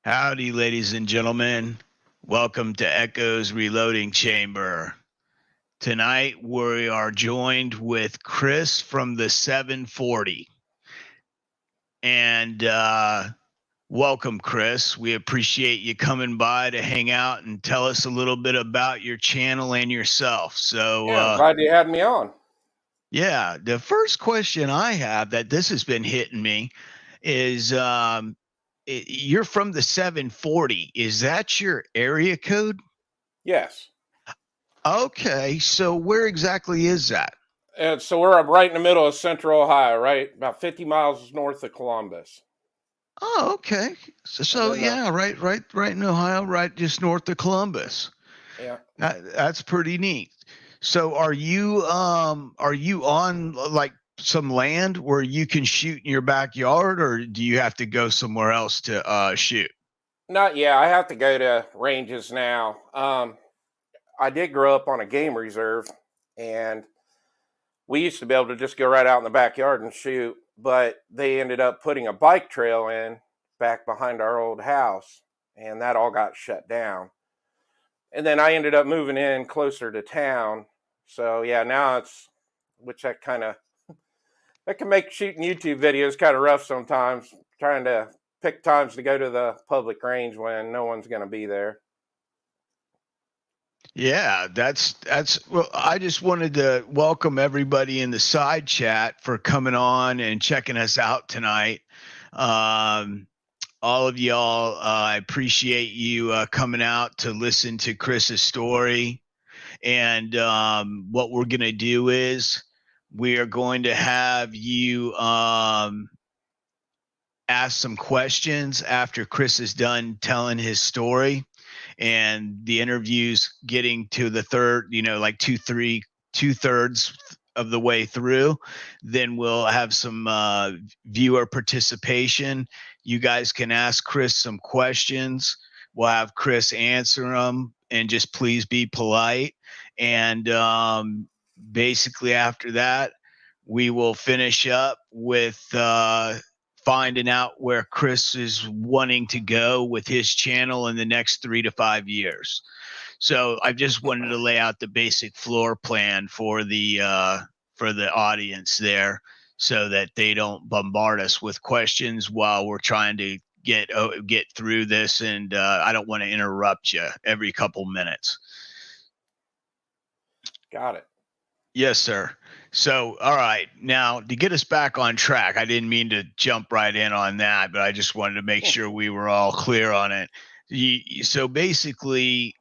Howdy, ladies and gentlemen. Welcome to Echo's Reloading Chamber. Tonight we are joined with Chris from the 740. And welcome, Chris. We appreciate you coming by to hang out and tell us a little bit about your channel and yourself. Yeah, I'm glad you had me on. Yeah, the first question I have that this has been hitting me is you're from the 740. Is that your area code? Yes. Okay, so where exactly is that? And so we're right in the middle of central Ohio, right? About 50 miles north of Columbus. Oh, okay. So, And so then, yeah, right in Ohio, right just north of Columbus. yeah. That's pretty neat. So are you on like some land where you can shoot in your backyard, or do you have to go somewhere else to shoot? Not yeah, I have to go to ranges now. I did grow up on a game reserve, and we used to be able to just go right out in the backyard and shoot, but they ended up putting a bike trail in back behind our old house, and that all got shut down. And then I ended up moving in closer to town. So yeah, now it's which that can make shooting YouTube videos kind of rough sometimes, trying to pick times to go to the public range when no one's going to be there. Yeah, that's well, I just wanted to welcome everybody in the side chat for coming on and checking us out tonight. Um, all of y'all, I appreciate you coming out to listen to Chris's story. And what we're going to do is we are going to have you ask some questions after Chris is done telling his story. And the interview's getting to the third, like 2/3 of the way through. Then we'll have some viewer participation. You guys can ask Chris some questions. We'll have Chris answer them, and just please be polite. And basically, after that, we will finish up with finding out where Chris is wanting to go with his channel in the next 3 to 5 years. So I just wanted to lay out the basic floor plan for the audience there, so that they don't bombard us with questions while we're trying to get through this. And I don't want to interrupt you every couple minutes. Got it. Yes, sir. So, all right. Now, to get us back on track, I didn't mean to jump right in on that, but I just wanted to make sure we were all clear on it. So basically,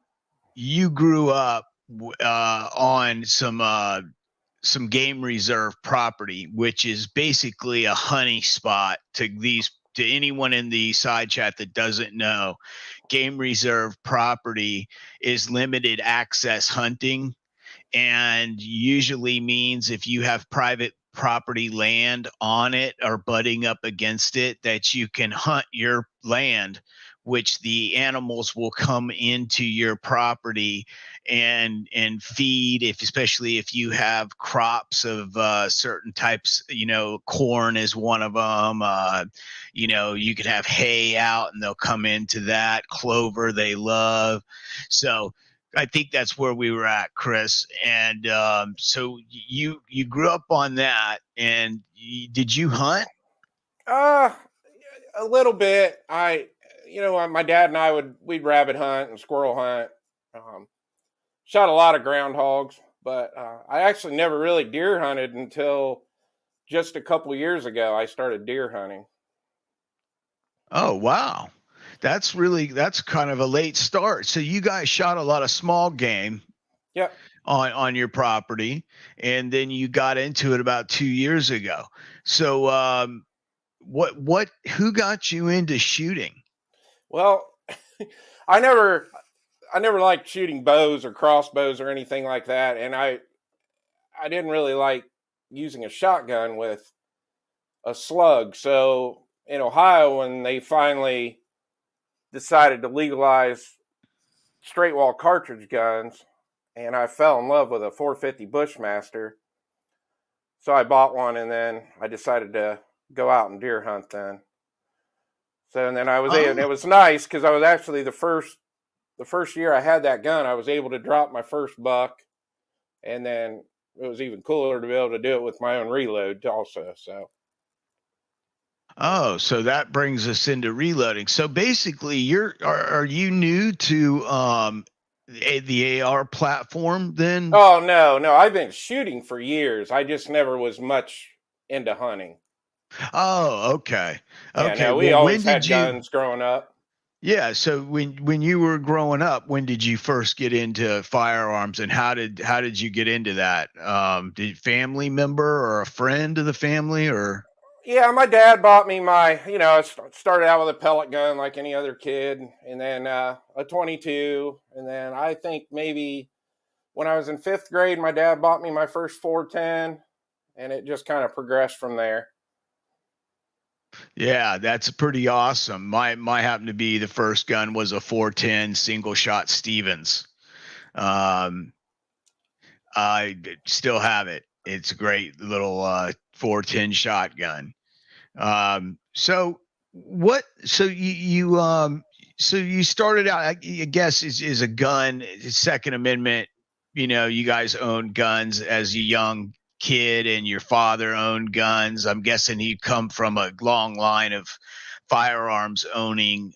you grew up on some game reserve property, which is basically a honey spot to anyone in the side chat that doesn't know. Game reserve property is limited access hunting, and usually means if you have private property land on it or butting up against it, that you can hunt your land, which the animals will come into your property and feed, if especially if you have crops of certain types. Corn is one of them. You could have hay out and they'll come into that. Clover they love. So I think that's where we were at, Chris. And so you grew up on that, and did you hunt? Uh, a little bit. My dad and we'd rabbit hunt and squirrel hunt. Um, Shot a lot of groundhogs, but I actually never really deer hunted until just a couple years ago. I started deer hunting. Oh, wow. That's kind of a late start. So you guys shot a lot of small game Yep. on your property, and then you got into it about 2 years ago. So who got you into shooting? Well, I never I never liked shooting bows or crossbows or anything like that, and I didn't really like using a shotgun with a slug. So in Ohio, when they finally decided to legalize straight wall cartridge guns, and I fell in love with a 450 Bushmaster, so I bought one, and then I decided to go out and deer hunt then. So, and then I was able, and Oh, it was nice because I was actually the first year I had that gun, I was able to drop my first buck, and then it was even cooler to be able to do it with my own reload also. So, oh, so that brings us into reloading. So basically, are you new to the AR platform then? oh no, I've been shooting for years. I just never was much into hunting. Oh, okay. Yeah, Okay. no, we Well, when always did had you guns growing up. Yeah, so when you were growing up, when did you first get into firearms and how did you get into that? Did family member or a friend of the family or Yeah, my dad bought me I started out with a pellet gun like any other kid, and then a 22, and then I think maybe when I was in 5th grade, my dad bought me my first 410, and it just kind of progressed from there. Yeah, that's pretty awesome. My happened to be the first gun was a 410 single shot Stevens. Um, still have it. It's a great little 410 shotgun. So what? So you started out. I guess is a gun. Second Amendment. You guys owned guns as a young kid, and your father owned guns. I'm guessing he come from a long line of firearms owning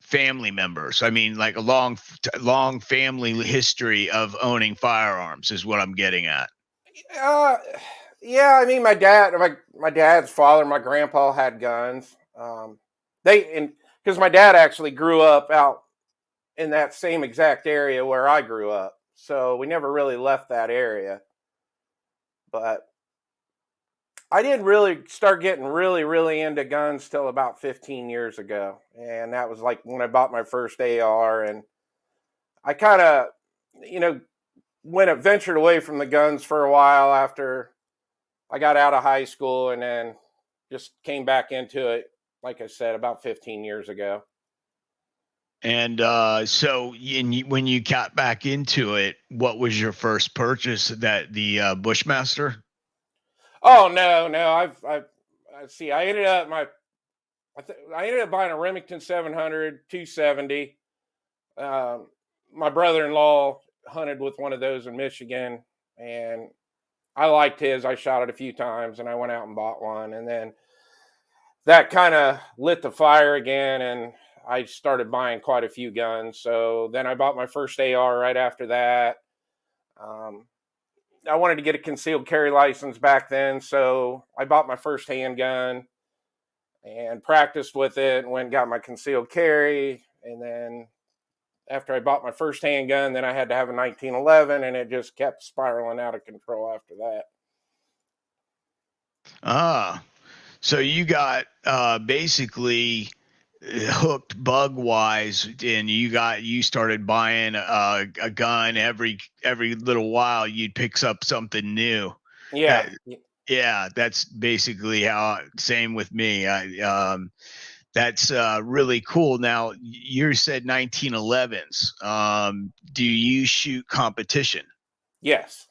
family members. I mean, like a long family history of owning firearms is what I'm getting at. Uh, yeah, I mean, my dad's father, my grandpa had guns. They and because my dad actually grew up out in that same exact area where I grew up, so we never really left that area. But I didn't really start getting really into guns till about 15 years ago, and that was like when I bought my first AR, and I kind of, you know, ventured away from the guns for a while after I got out of high school, and then just came back into it, like I said, about 15 years ago. And when you got back into it, what was your first purchase? That the Bushmaster? Oh no, I see. I ended up buying a Remington 700 270. Um, my brother-in-law hunted with one of those in Michigan, and I liked his. I shot it a few times, and I went out and bought one, and then that kind of lit the fire again, and I started buying quite a few guns. So then I bought my first AR right after that. Um, I wanted to get a concealed carry license back then, so I bought my first handgun and practiced with it and went and got my concealed carry. And then after I bought my first handgun, then I had to have a 1911, and it just kept spiraling out of control after that. Ah, so you got basically hooked bug wise, and you started buying a gun every little while. You'd pick up something new. Yeah. That Yeah, that's basically how. Same with me. That's really cool. Now you said 1911s. Do you shoot competition? Yes.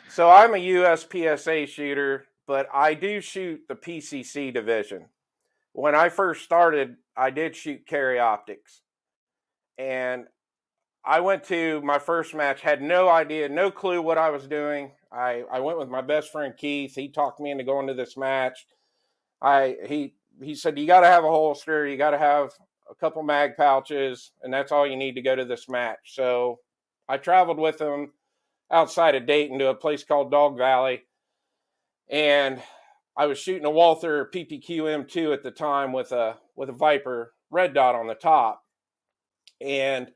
So I'm a USPSA shooter, but I do shoot the PCC division. When I first started, I did shoot carry optics, and I went to my first match, had no idea, no clue what I was doing. I went with my best friend Keith. He talked me into going to this match. He said you got to have a holster, you got to have a couple mag pouches, and that's all you need to go to this match. So I traveled with him outside of Dayton to a place called Dog Valley, and I was shooting a Walther PPQ M2 at the time with a Viper red dot on the top. And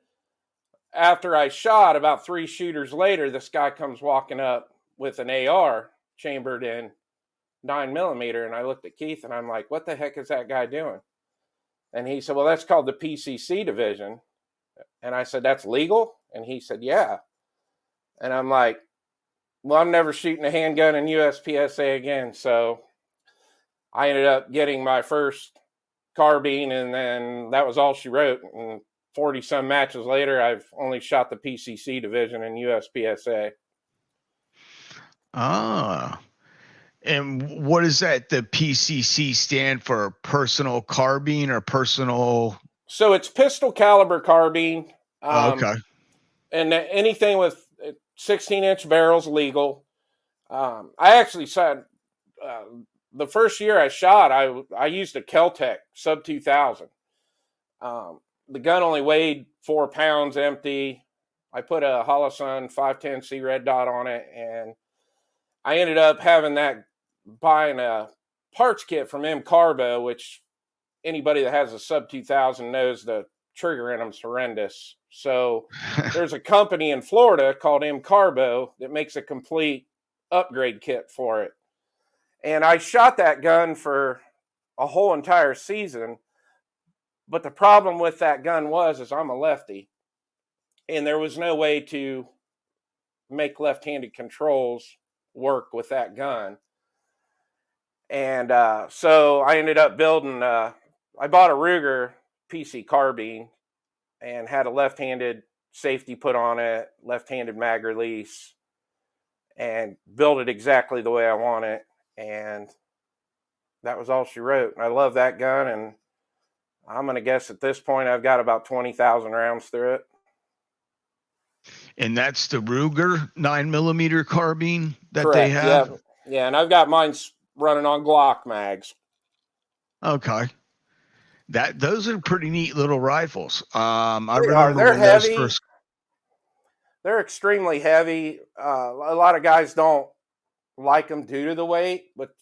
after I shot, about 3 shooters later, this guy comes walking up with an AR chambered in 9mm, and I looked at Keith and I'm like, "What the heck is that guy doing?" And he said, "Well, that's called the PCC division." And I said, "That's legal?" And he said, "Yeah." And I'm like, "Well, I'm never shooting a handgun in USPSA again." So I ended up getting my first carbine, and then that was all she wrote. And 40 some matches later, I've only shot the PCC division in USPSA. Ah, And what is that? The PCC stand for personal carbine or personal? So it's pistol caliber carbine, Okay. and anything with 16-inch barrels legal. I actually said uh, the first year I shot, I used a Keltec Sub 2000. The gun only weighed 4 pounds empty. I put a Holosun 510C red dot on it, and I ended up buying a parts kit from M Carbo, which anybody that has a Sub 2000 knows the trigger in them's horrendous. So there's a company in Florida called M Carbo that makes a complete upgrade kit for it. And I shot that gun for a whole entire season. But the problem with that gun is I'm a lefty, and there was no way to make left-handed controls work with that gun. And so I ended up building. I bought a Ruger PC carbine and had a left-handed safety put on it, left-handed mag release, and built it exactly the way I want it. And that was all she wrote. And I love that gun, and I'm gonna guess at this point I've got about 20,000 rounds through it. And that's the Ruger 9mm carbine that they Correct. have. Yeah. Yeah, and I've got mine running on Glock mags. Okay. Those are pretty neat little rifles. I They are. remember They're when those heavy. first. They're extremely heavy. A lot of guys don't like them due to the weight, but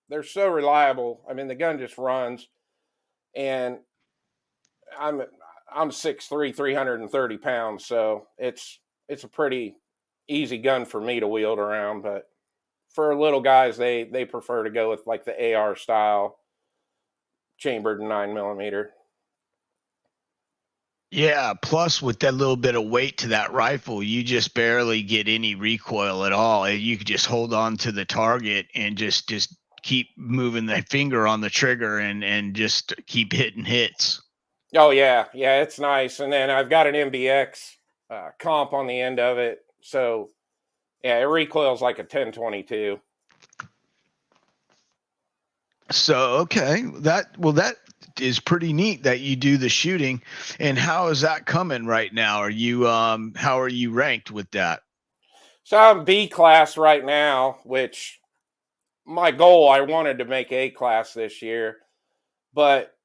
they're so reliable. I mean, the gun just runs, and I'm I'm 6'3", 330 pounds, so it's a pretty easy gun for me to wield around. But for little guys, they prefer to go with like the AR style, chambered 9mm. Yeah, plus with that little bit of weight to that rifle, you just barely get any recoil at all. You could just hold on to the target and just keep moving the finger on the trigger and just keep hitting hits. Oh yeah, yeah, it's nice. And then I've got an MBX comp on the end of it, so yeah, it recoils like a 1022. So okay, that is pretty neat that you do the shooting. And how is that coming right now? Are you how are you ranked with that? So I'm B class right now, which my goal, I wanted to make A class this year, but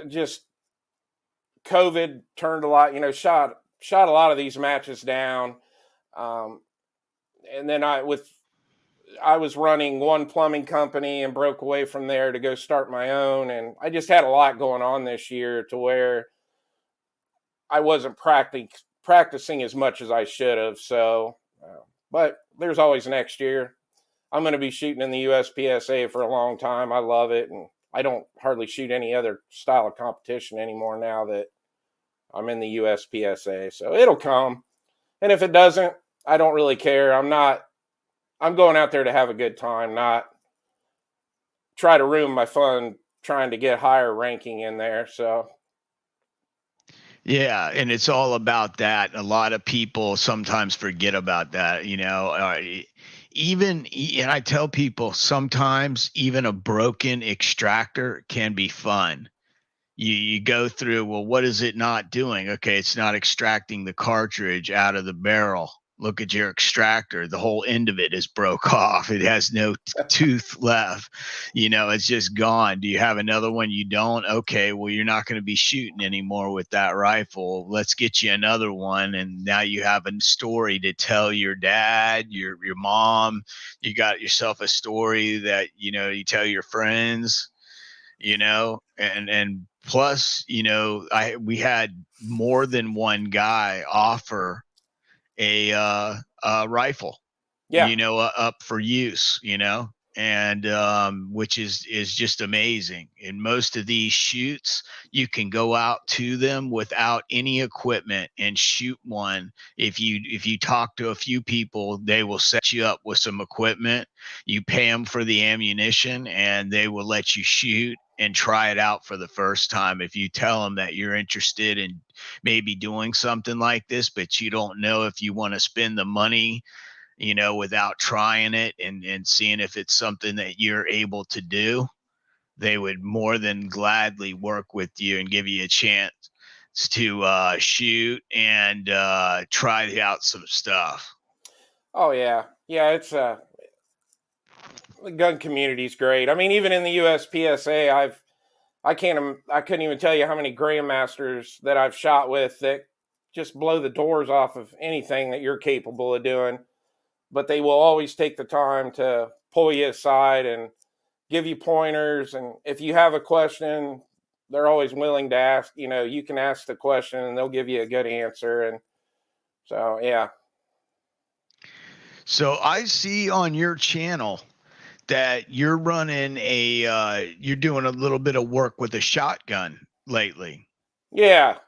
just COVID turned a lot. Shot a lot of these matches down, um, and then I was running one plumbing company and broke away from there to go start my own, and I just had a lot going on this year to where I wasn't practicing as much as I should have. So, but there's always next year. I'm going to be shooting in the USPSA for a long time. I love it, and I don't hardly shoot any other style of competition anymore now that I'm in the USPSA. So it'll come, and if it doesn't, I don't really care. I'm going out there to have a good time, not try to ruin my fun trying to get higher ranking in there. So Yeah, and it's all about that. A lot of people sometimes forget about that, and I tell people sometimes even a broken extractor can be fun. You go through, well, what is it not doing? Okay, it's not extracting the cartridge out of the barrel. Look at your extractor. The whole end of it is broke off. It has no tooth left. It's just gone. Do you have another one? You don't? Okay, well, you're not going to be shooting anymore with that rifle. Let's get you another one. And now you have a story to tell your dad, your mom. You got yourself a story that, you tell your friends, and plus, we had more than one guy offer a rifle, yeah, up for use, and which is just amazing. In most of these shoots, you can go out to them without any equipment and shoot one. If you talk to a few people, they will set you up with some equipment. You pay them for the ammunition, and they will let you shoot and try it out for the first time. If you tell them that you're interested in maybe doing something like this, but you don't know if you want to spend the money without trying it and seeing if it's something that you're able to do, they would more than gladly work with you and give you a chance to shoot and try out some stuff. Oh yeah, yeah. It's the gun community's great. I mean, even in the USPSA, I couldn't even tell you how many grandmasters that I've shot with that just blow the doors off of anything that you're capable of doing. But they will always take the time to pull you aside and give you pointers. And if you have a question, they're always willing to ask. You can ask the question and they'll give you a good answer. And so, yeah. So I see on your channel that you're doing a little bit of work with a shotgun lately. Yeah.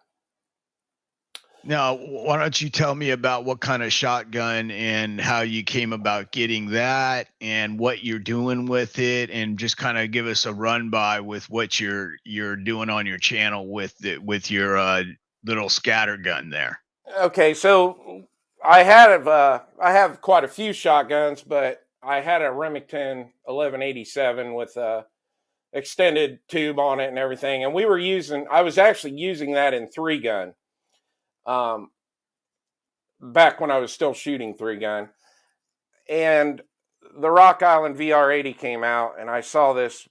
Now, why don't you tell me about what kind of shotgun and how you came about getting that and what you're doing with it, and just kind of give us a run by with what you're doing on your channel with your little scatter gun there. Okay. So I have quite a few shotguns, but I had a Remington 1187 with a extended tube on it and everything. And I was actually using that in 3-gun. Um, Back when I was still shooting 3-gun. And the Rock Island VR80 came out, and I saw this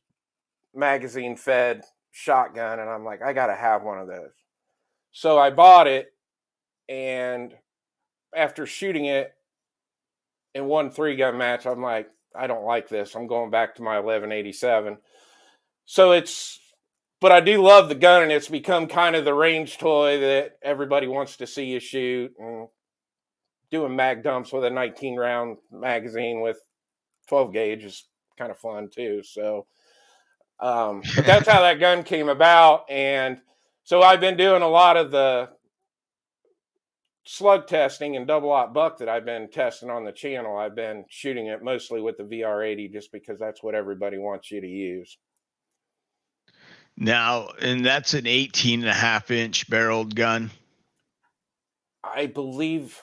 magazine fed shotgun, and I'm like, I got to have one of those. So I bought it, and after shooting it in one 3-gun match, I'm like, I don't like this. I'm going back to my 1187. So but I do love the gun, and it's become kind of the range toy that everybody wants to see you shoot. And doing mag dumps with a 19 round magazine with 12 gauge is kind of fun too. So, but that's how that gun came about. And so I've been doing a lot of the slug testing and double aught buck that I've been testing on the channel. I've been shooting it mostly with the VR80 just because that's what everybody wants you to use. Now, and that's an 18 and a half inch barreled gun. I believe.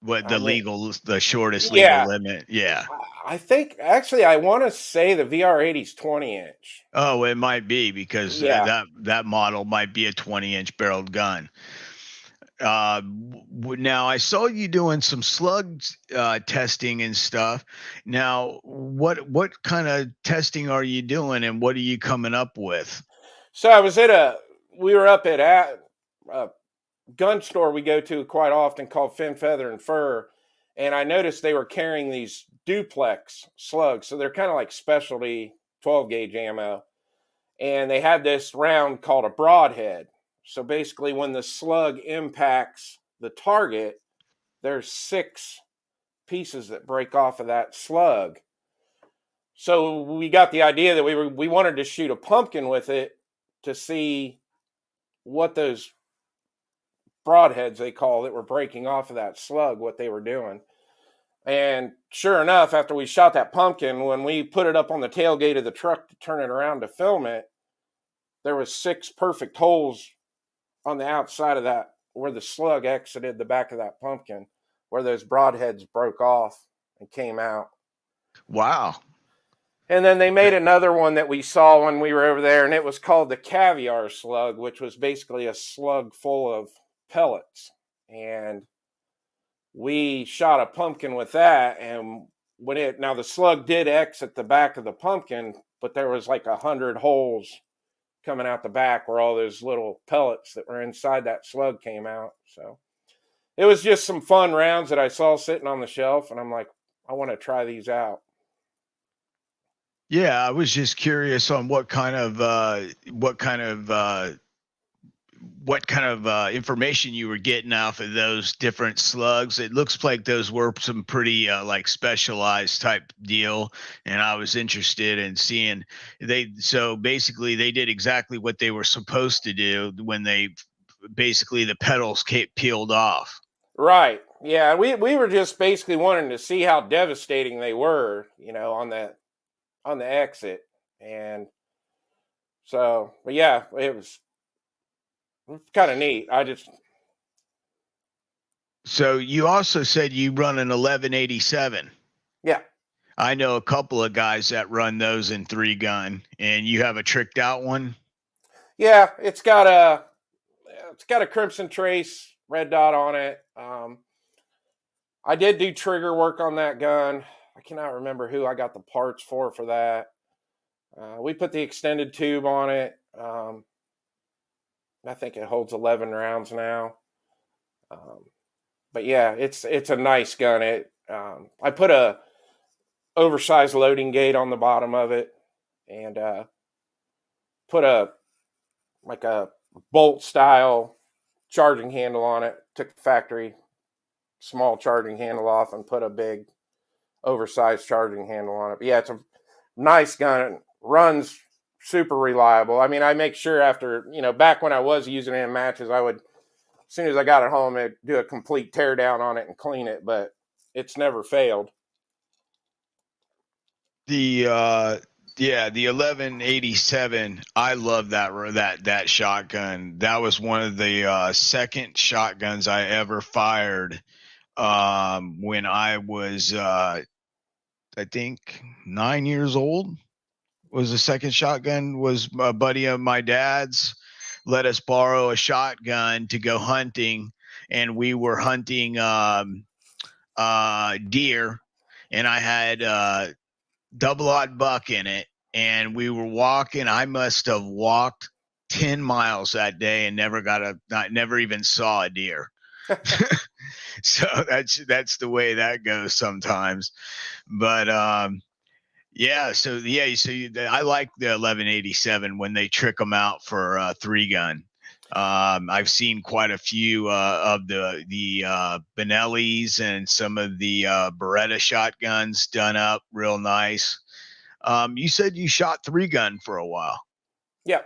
What I mean, the shortest legal yeah, limit. Yeah. I think actually I want to say the VR80 is 20-inch. Oh, it might be because Yeah. that model might be a 20-inch barreled gun. Now I saw you doing some slugs testing and stuff. Now, what kind of testing are you doing, and what are you coming up with? So we were up at a gun store we go to quite often called Fin Feather and Fur, and I noticed they were carrying these duplex slugs. So they're kind of like specialty 12 gauge ammo, and they had this round called a broadhead. So basically, when the slug impacts the target, there's 6 pieces that break off of that slug. So we got the idea that we wanted to shoot a pumpkin with it to see what those broadheads they call that were breaking off of that slug, what they were doing. And sure enough, after we shot that pumpkin, when we put it up on the tailgate of the truck to turn it around to film it, there was 6 perfect holes on the outside of that where the slug exited the back of that pumpkin, where those broadheads broke off and came out. Wow. And then they made another one that we saw when we were over there, and it was called the Caviar Slug, which was basically a slug full of pellets. And we shot a pumpkin with that, and now the slug did exit the back of the pumpkin, but there was like 100 holes coming out the back where all those little pellets that were inside that slug came out. So it was just some fun rounds that I saw sitting on the shelf, and I'm like, I want to try these out. Yeah, I was just curious on what kind of information you were getting off of those different slugs. It looks like those were some pretty like specialized type deal, and I was interested in seeing So basically, they did exactly what they were supposed to do when they basically the petals peeled off. Right. Yeah, we were just basically wanting to see how devastating they were, on the exit. And so, but yeah, it was kind of neat. So you also said you run an 1187. Yeah. I know a couple of guys that run those in 3-gun, and you have a tricked out one. Yeah, it's got a Crimson Trace red dot on it. I did do trigger work on that gun. I cannot remember who I got the parts for that. We put the extended tube on it. I think it holds 11 rounds now. But yeah, it's a nice gun. I put a oversized loading gate on the bottom of it, and put a bolt style charging handle on it. Took the factory small charging handle off and put a big oversized charging handle on it. But yeah, it's a nice gun. It runs super reliable. I mean, I make sure after, back when I was using it in matches, I would, as soon as I got it home, I'd do a complete tear down on it and clean it, but it's never failed. The the 1187. I love that shotgun. That was one of the second shotguns I ever fired when I was I think 9 years old. Was the second shotgun was a buddy of my dad's let us borrow a shotgun to go hunting, and we were hunting deer, and I had double odd buck in it, and we were walking. I must have walked 10 miles that day and never even saw a deer. So that's the way that goes sometimes. But I like the 1187 when they trick them out for 3-gun. I've seen quite a few of the Benellis and some of the Beretta shotguns done up real nice. You said you shot 3-gun for a while, Yeah.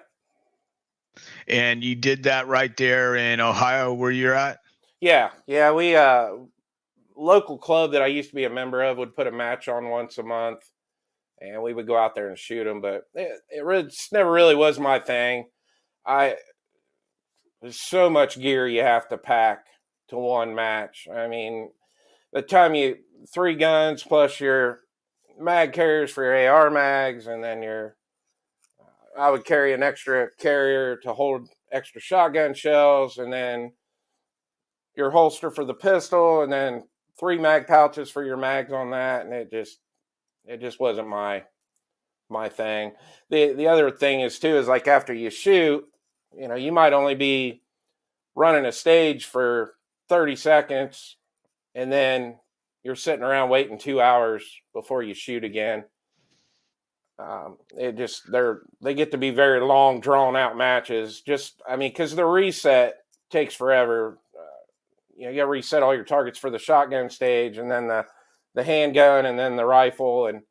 and you did that right there in Ohio where you're at. Yeah. We, local club that I used to be a member of would put a match on once a month, and we would go out there and shoot them. But it never really was my thing. There's so much gear you have to pack to one match. I mean, the time 3 guns plus your mag carriers for your AR mags, and then I would carry an extra carrier to hold extra shotgun shells, and then your holster for the pistol, and then 3 mag pouches for your mags on that. And it just wasn't my thing. The other thing is too is like after you shoot, you might only be running a stage for 30 seconds, and then you're sitting around waiting 2 hours before you shoot again. They get to be very long, drawn out matches. Because the reset takes forever. You got to reset all your targets for the shotgun stage, and then the handgun, and then the rifle, and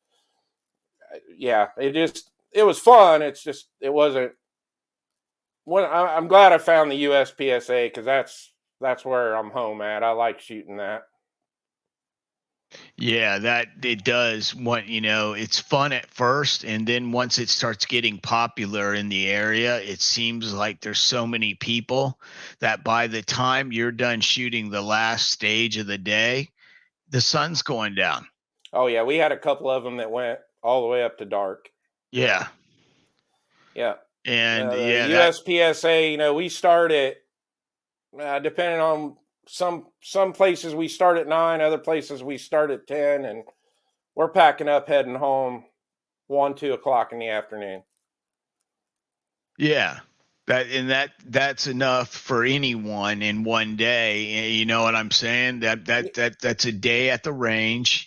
it was fun. It's just it wasn't. I'm glad I found the USPSA, because that's where I'm home at. I like shooting that. Yeah, that it does. It's fun at first, and then once it starts getting popular in the area, it seems like there's so many people that by the time you're done shooting the last stage of the day, the sun's going down. Oh yeah, we had a couple of them that went all the way up to dark. Yeah. Yeah. And The USPSA, we start at, depending on some places we start at 9, other places we start at 10, and we're packing up heading home 1-2 o'clock in the afternoon. Yeah. That's enough for anyone in one day. You know what I'm saying? That's a day at the range,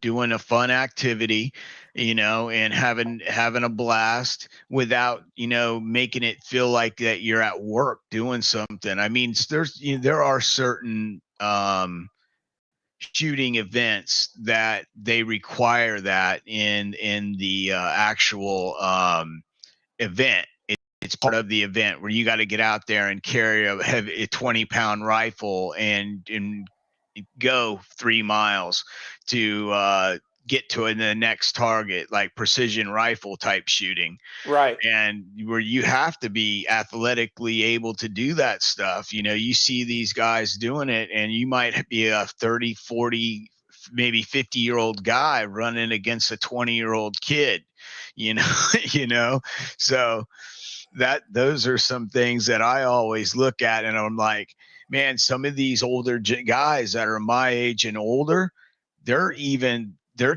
doing a fun activity, and having a blast without, making it feel like that you're at work doing something. I mean, there are certain shooting events that they require that in the actual event. It's part of the event where you got to get out there and carry a heavy 20-pound rifle and go 3 miles to get to the next target, like precision rifle type shooting. Right. And where you have to be athletically able to do that stuff. You see these guys doing it, and you might be a 30, 40, maybe 50-year-old guy running against a 20-year-old kid, you know, So those are some things that I always look at, and I'm like, man, some of these older guys that are my age and older, they're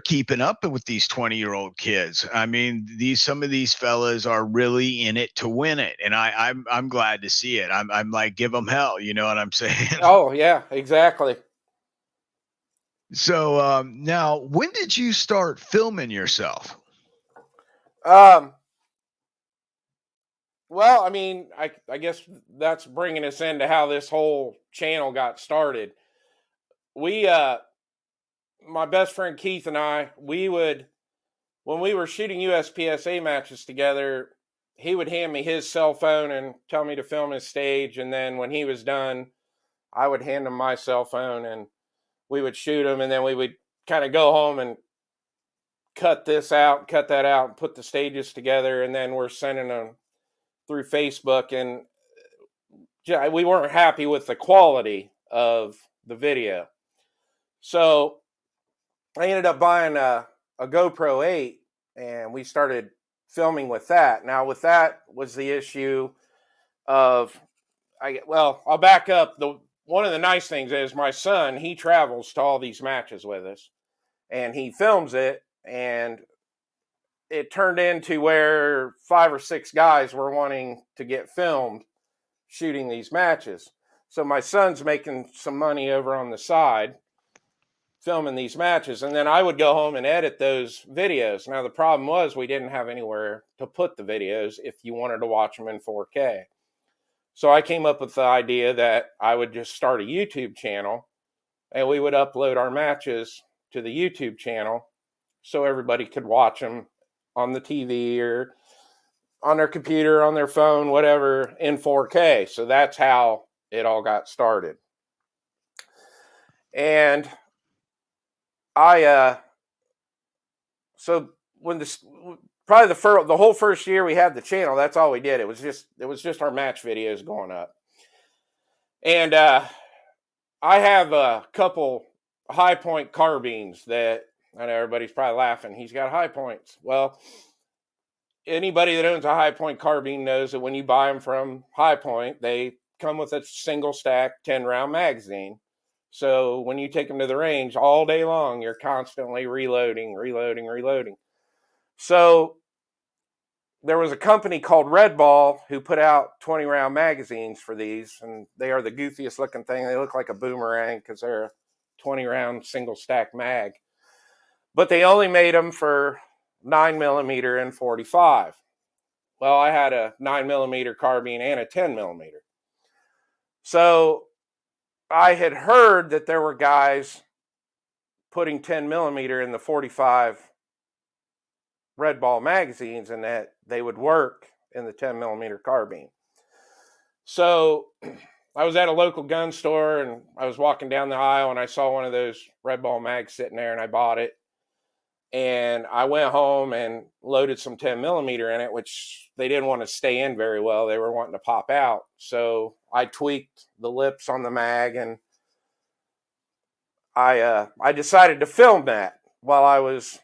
keeping up with these 20-year-old kids. I mean, some of these fellas are really in it to win it, and I'm glad to see it. I'm like, give them hell, you know what I'm saying? Oh yeah, exactly. So now, when did you start filming yourself? Um, well, I mean, I guess that's bringing us into how this whole channel got started. We my best friend Keith and I, we would, when we were shooting USPSA matches together, he would hand me his cell phone and tell me to film his stage, and then when he was done, I would hand him my cell phone and we would shoot him, and then we would kind of go home and cut this out, cut that out, and put the stages together, and then we're sending them through Facebook, and we weren't happy with the quality of the video. So I ended up buying a GoPro 8, and we started filming with that. Now, with that was the issue of, I'll back up. One of the nice things is my son, he travels to all these matches with us, and he films it, and it turned into where 5 or 6 guys were wanting to get filmed shooting these matches. So my son's making some money over on the side filming these matches, and then I would go home and edit those videos. Now the problem was we didn't have anywhere to put the videos if you wanted to watch them in 4K. So I came up with the idea that I would just start a YouTube channel, and we would upload our matches to the YouTube channel so everybody could watch them on the TV or on their computer, on their phone, whatever, in 4K. So that's how it all got started. And so when probably the whole first year we had the channel, that's all we did. It was just our match videos going up. And I have a couple high point carbines that I know everybody's probably laughing. He's got high points. Well, anybody that owns a high point carbine knows that when you buy them from High Point, they come with a single stack 10-round magazine. So when you take them to the range all day long, you're constantly reloading. So there was a company called Red Ball who put out 20-round magazines for these, and they are the goofiest looking thing. They look like a boomerang because they're a 20-round single stack mag. But they only made them for 9mm and 45. Well, I had a 9mm carbine and a 10mm. So I had heard that there were guys putting 10mm in the 45 Red Ball magazines and that they would work in the 10mm carbine. So I was at a local gun store, and I was walking down the aisle, and I saw one of those Red Ball mags sitting there, and I bought it. And I went home and loaded some 10mm in it, which they didn't want to stay in very well. They were wanting to pop out. So I tweaked the lips on the mag, and I decided to film that while I was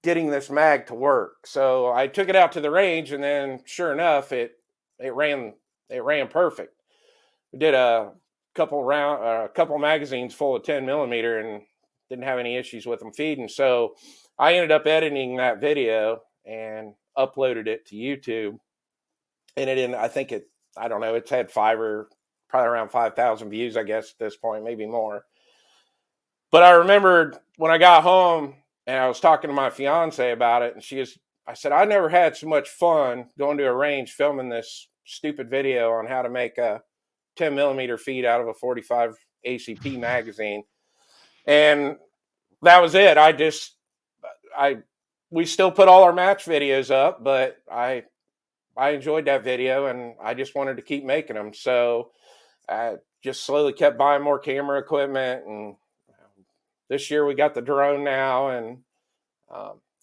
getting this mag to work. So I took it out to the range, and then sure enough, it ran perfect. We did a couple magazines full of 10mm and didn't have any issues with them feeding. So I ended up editing that video and uploaded it to YouTube. And I don't know, it's had probably around 5,000 views, I guess, at this point, maybe more. But I remembered when I got home and I was talking to my fiance about it, and I said, I never had so much fun going to a range filming this stupid video on how to make a 10mm feed out of a 45 ACP magazine. And that was it. We still put all our match videos up, but I enjoyed that video, and I just wanted to keep making them. So I just slowly kept buying more camera equipment, and this year we got the drone now, and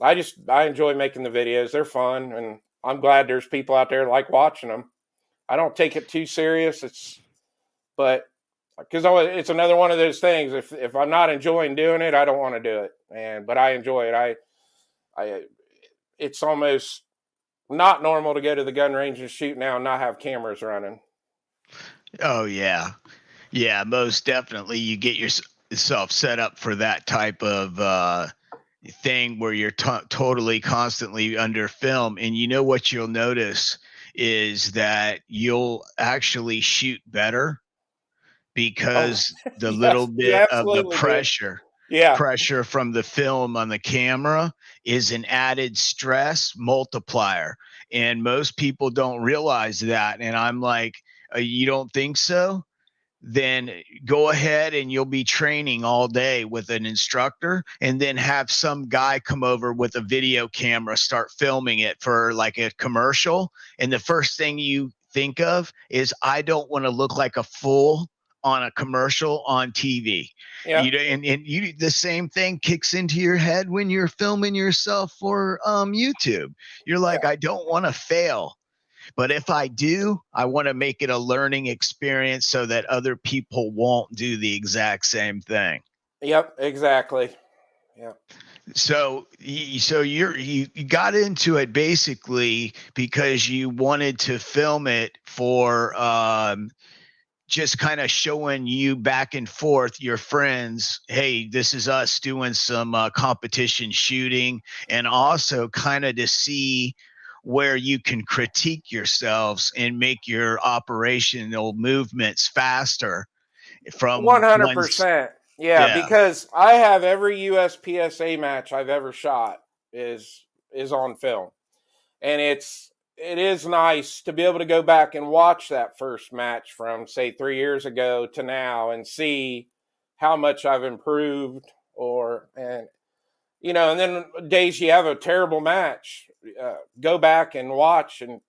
I enjoy making the videos. They're fun, and I'm glad there's people out there like watching them. I don't take it too serious. But because it's another one of those things. If I'm not enjoying doing it, I don't want to do it. But I enjoy it. I it's almost not normal to go to the gun range and shoot now and not have cameras running. Oh yeah. Yeah, most definitely. You get yourself set up for that type of thing where you're totally constantly under film. And you know what you'll notice is that you'll actually shoot better Oh, because the little yes, you bit of the absolutely do. Yeah, pressure from the film on the camera is an added stress multiplier. And most people don't realize that. And I'm like, you don't think so? Then go ahead and you'll be training all day with an instructor, and then have some guy come over with a video camera, start filming it for like a commercial. And the first thing you think of is, I don't want to look like a fool on a commercial on TV. yeah, And you, the same thing kicks into your head when you're filming yourself for YouTube. You're like, yeah. I don't want to fail. But if I do, I want to make it a learning experience so that other people won't do the exact same thing. Yep, exactly. Yep. So, you got into it basically because you wanted to film it for just kind of showing you back and forth your friends, hey, this is us doing some competition shooting, and also kind of to see where you can critique yourselves and make your operational movements faster from one's. 100%. Yeah, Yeah. because I have every USPSA match I've ever shot is on film. And it is nice to be able to go back and watch that first match from say 3 years ago to now and see how much I've improved. And then days you have a terrible match, go back and watch and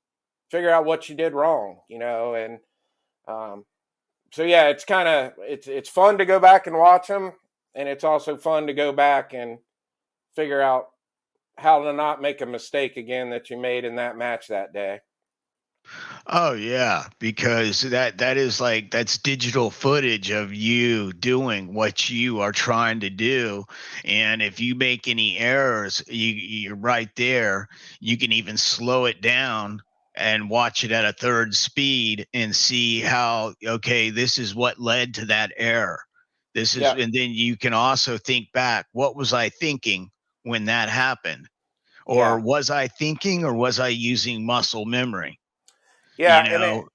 figure out what you did wrong, and um, so yeah, it's fun to go back and watch them, and it's also fun to go back and figure out how to not make a mistake again that you made in that match that day. Oh yeah, because that is like, that's digital footage of you doing what you are trying to do. And if you make any errors, you're right there. You can even slow it down and watch it at a third speed and see how, okay, this is what led to that error. This is, Yeah, and then you can also think back, what was I thinking when that happened? yeah, Or was I thinking, or was I using muscle memory? You yeah, know,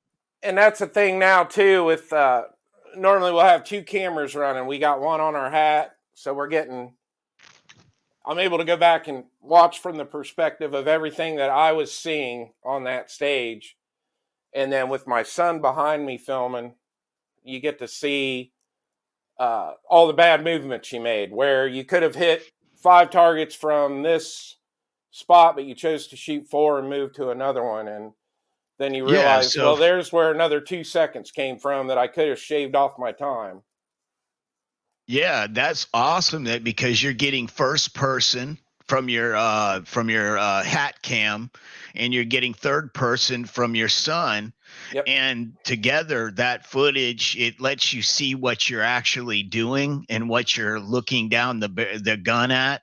and that's the thing now too. With normally we'll have two cameras running. We got one on our hat, so I'm able to go back and watch from the perspective of everything that I was seeing on that stage. And then with my son behind me filming, you get to see all the bad movements you made, where you could have hit 5 targets from this spot, but you chose to shoot 4 and move to another one. And then you yeah, realize, so well, there's where another 2 seconds came from that I could have shaved off my time. yeah, that's awesome, that because you're getting first person from your hat cam, and you're getting third person from your son, Yep. and together that footage, it lets you see what you're actually doing and what you're looking down the gun at,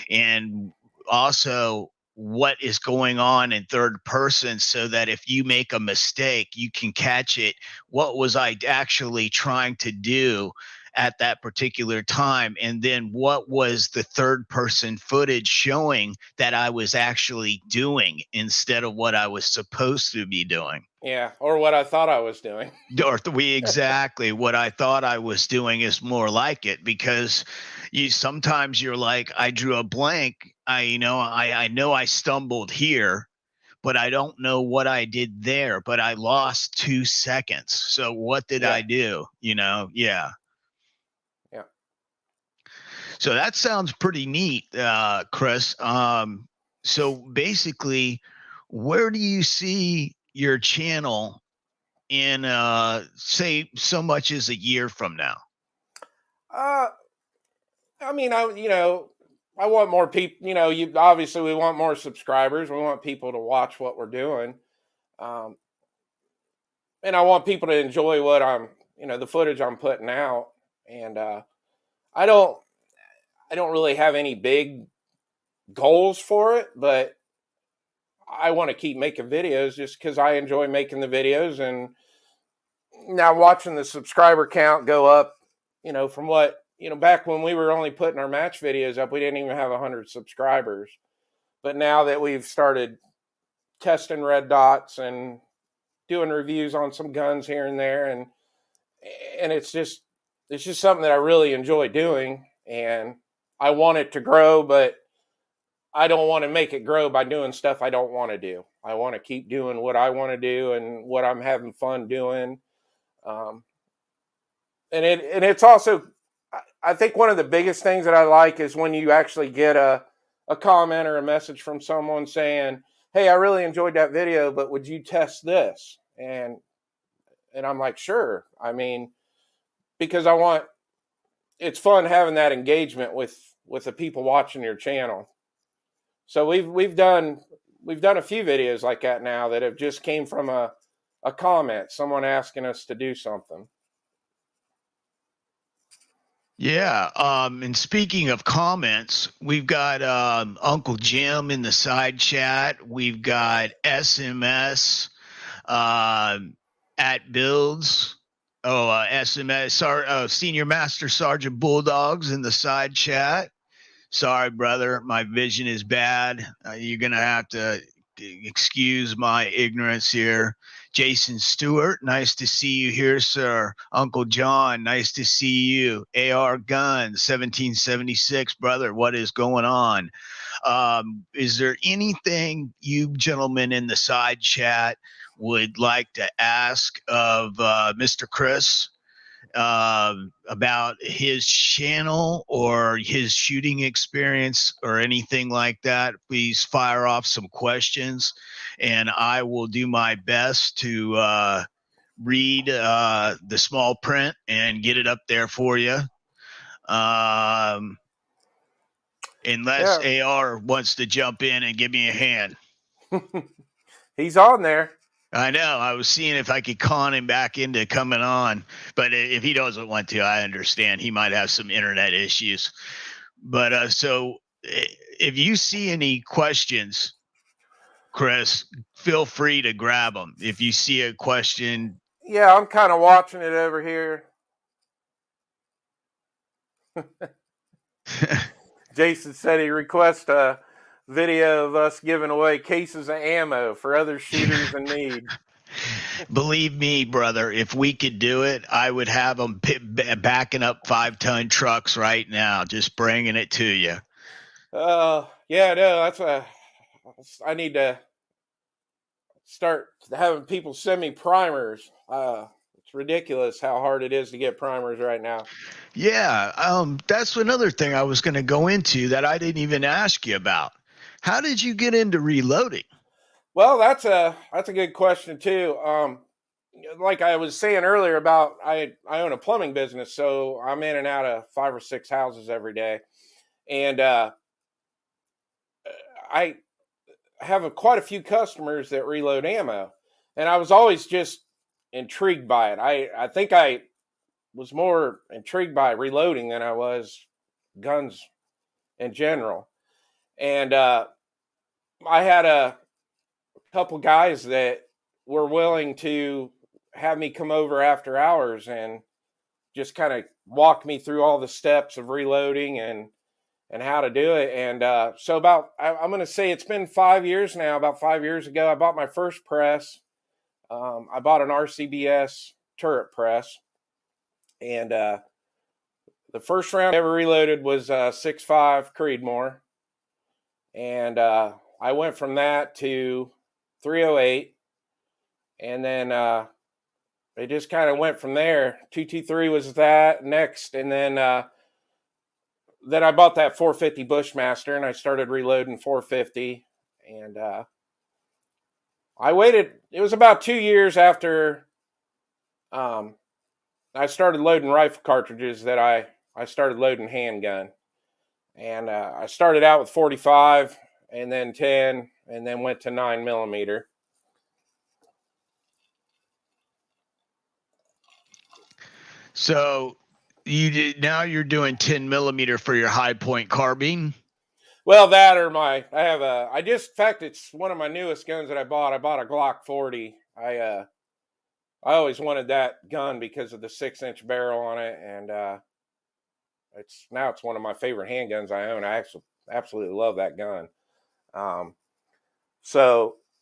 and also what is going on in third person, so that if you make a mistake, you can catch it. What was I actually trying to do at that particular time? And then what was the third person footage showing that I was actually doing instead of what I was supposed to be doing? Yeah. Or what I thought I was doing. Or we exactly what I thought I was doing is more like it, because you sometimes you're like, I drew a blank. I know I stumbled here, but I don't know what I did there. But I lost 2 seconds. So what did I Yeah. do? Yeah. Yeah. So that sounds pretty neat, Chris. So basically, where do you see your channel in say so much as a year from now? Uh, I mean, I want more people. You obviously we want more subscribers. We want people to watch what we're doing, um, and I want people to enjoy what the footage I'm putting out. And I don't, I don't really have any big goals for it, but I want to keep making videos just because I enjoy making the videos. And now watching the subscriber count go up, from what back when we were only putting our match videos up, we didn't even have 100 subscribers. But now that we've started testing red dots and doing reviews on some guns here and there, and it's just something that I really enjoy doing, and I want it to grow, but I don't want to make it grow by doing stuff I don't want to do. I want to keep doing what I want to do and what I'm having fun doing. Um, and it's also, I think one of the biggest things that I like is when you actually get a comment or a message from someone saying, "Hey, I really enjoyed that video, but would you test this?" And I'm like, "Sure." I mean, because it's fun having that engagement with the people watching your channel. So we've done a few videos like that now that have just came from a comment, someone asking us to do something. Yeah. And speaking of comments, we've got Uncle Jim in the side chat. We've got SMS at builds. Oh, SMS, Senior Master Sergeant Bulldogs in the side chat. Sorry, brother, my vision is bad. You're gonna have to excuse my ignorance here. Jason Stewart, nice to see you here, sir. Uncle John, nice to see you. AR Guns, 1776, brother, what is going on? Is there anything you gentlemen in the side chat would like to ask of Mr. Chris? About his channel or his shooting experience or anything like that, please fire off some questions and I will do my best to read the small print and get it up there for you. Unless Yeah. AR wants to jump in and give me a hand. He's on there. I know. I was seeing if I could con him back into coming on, but if he doesn't want to, I understand. He might have some internet issues. But so if you see any questions, Chris, feel free to grab them. If you see a question, Yeah, I'm kind of watching it over here. Jason said he requests a video of us giving away cases of ammo for other shooters in need. believe me, brother, if we could do it, I would have them backing up 5-ton trucks right now, just bringing it to you. Yeah, no, I need to start having people send me primers. It's ridiculous how hard it is to get primers right now. Yeah, that's another thing I was going to go into that I didn't even ask you about. How did you get into reloading? Well, that's a good question too. Like I was saying earlier about I own a plumbing business, so I'm in and out of 5 or 6 houses every day, and I have quite a few customers that reload ammo, and I was always just intrigued by it. I think I was more intrigued by reloading than I was guns in general, and I had a couple guys that were willing to have me come over after hours and just kind of walk me through all the steps of reloading and how to do it. And so I'm going to say it's been 5 years now. About 5 years ago, I bought my first press. I bought an RCBS turret press, and the first round I ever reloaded was 6.5 Creedmoor, and I went from that to 308, and then it just kind of went from there. 223 was that next, and then I bought that 450 Bushmaster, and I started reloading 450, and I waited. It was about 2 years after I started loading rifle cartridges that I started loading handgun. And I started out with 45 and then 10 and then went to 9mm. So you're doing 10mm for your high point carbine. Well, that or in fact, it's one of my newest guns that I bought. I bought a Glock 40. I always wanted that gun because of the 6-inch barrel on it, and it's one of my favorite handguns I own. I absolutely love that gun. Um,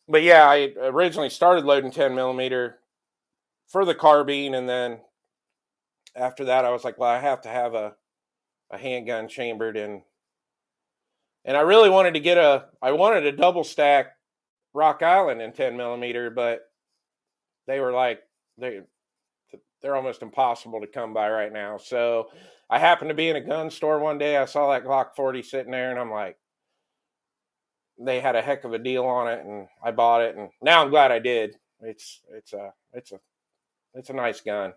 but yeah, I originally started loading 10mm for the carbine, and then after that, I was like, well, I have to have a handgun chambered in. And I really wanted I wanted a double stack Rock Island in 10mm, but they were like, they're almost impossible to come by right now. So I happened to be in a gun store one day. I saw that Glock 40 sitting there, and I'm like, they had a heck of a deal on it, and I bought it. And now I'm glad I did. It's a nice gun.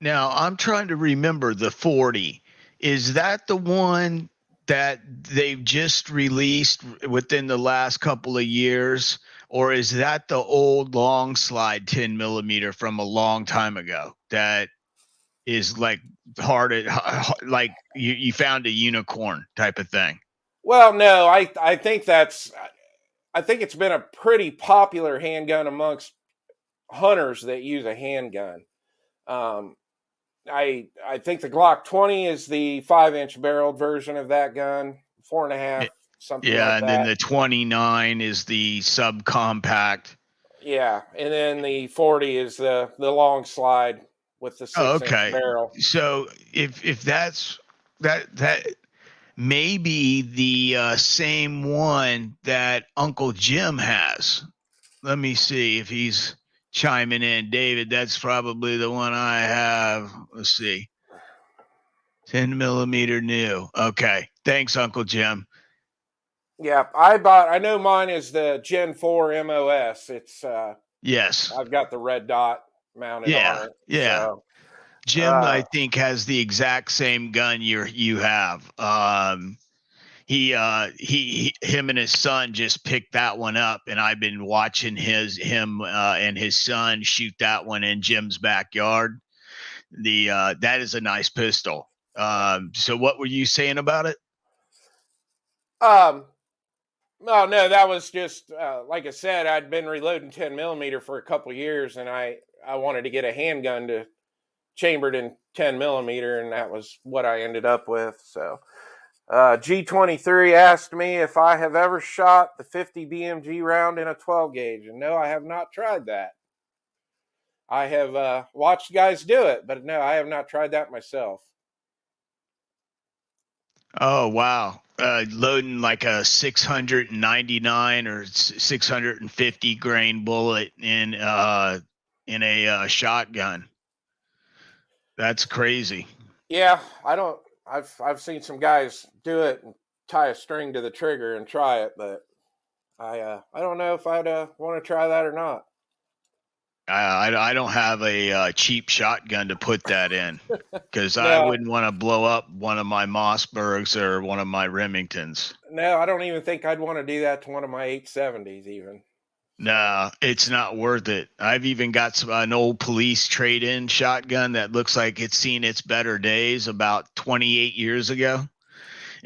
Now I'm trying to remember the 40. Is that the one that they've just released within the last couple of years, or is that the old long slide 10mm from a long time ago that is like like you found a unicorn type of thing? Well, no, I think it's been a pretty popular handgun amongst hunters that use a handgun. I think the Glock 20 is the 5-inch barreled version of that gun, 4.5, something Yeah, like and then that. the 29 is the subcompact. Yeah, and then the 40 is the long slide with the Oh, 6-inch okay. barrel. So if that's that may be the same one that Uncle Jim has. Let me see if he's chiming in. David, that's probably the one I have. Let's see. 10mm new. Okay. Thanks, Uncle Jim. Yeah, I know mine is the Gen 4 MOS. Yes. I've got the red dot mounted on Yeah. it. Yeah. So, Jim, I think, has the exact same gun you have. Him and his son just picked that one up, and I've been watching him and his son shoot that one in Jim's backyard. That is a nice pistol. So what were you saying about it? um, oh no, that was just like I said. I'd been reloading 10mm for a couple years, and I wanted to get a handgun to chambered in 10mm, and that was what I ended up with. So G23 asked me if I have ever shot the 50 BMG round in a 12 gauge, and no, I have not tried that. I have watched guys do it, but no, I have not tried that myself. Oh wow. Loading like a 699 or 650 grain bullet in a shotgun. That's crazy. Yeah, I don't. I've seen some guys do it and tie a string to the trigger and try it, but I don't know if I'd want to try that or not. I don't have a cheap shotgun to put that in because I No, wouldn't want to blow up one of my Mossbergs or one of my Remingtons. no, I don't even think I'd want to do that to one of my 870s even. So, No, it's not worth it. I've even got an old police trade-in shotgun that looks like it's seen its better days about 28 years ago.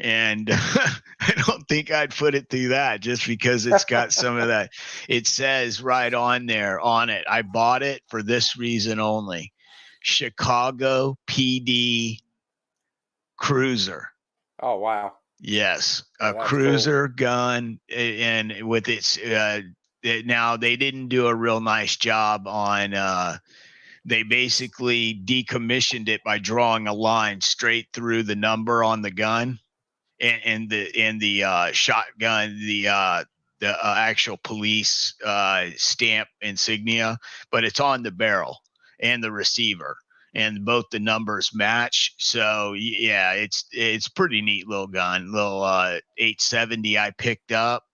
And I don't think I'd put it through that just because it's got some of that. It says right on there on it, I bought it for this reason only. Chicago PD Cruiser. oh wow, Yes, yeah, a that's cool. cruiser gun, and with its now they didn't do a real nice job on. They basically decommissioned it by drawing a line straight through the number on the gun, and the shotgun, the actual police stamp insignia, but it's on the barrel and the receiver, and both the numbers match. So yeah, it's pretty neat little gun, little 870 I picked up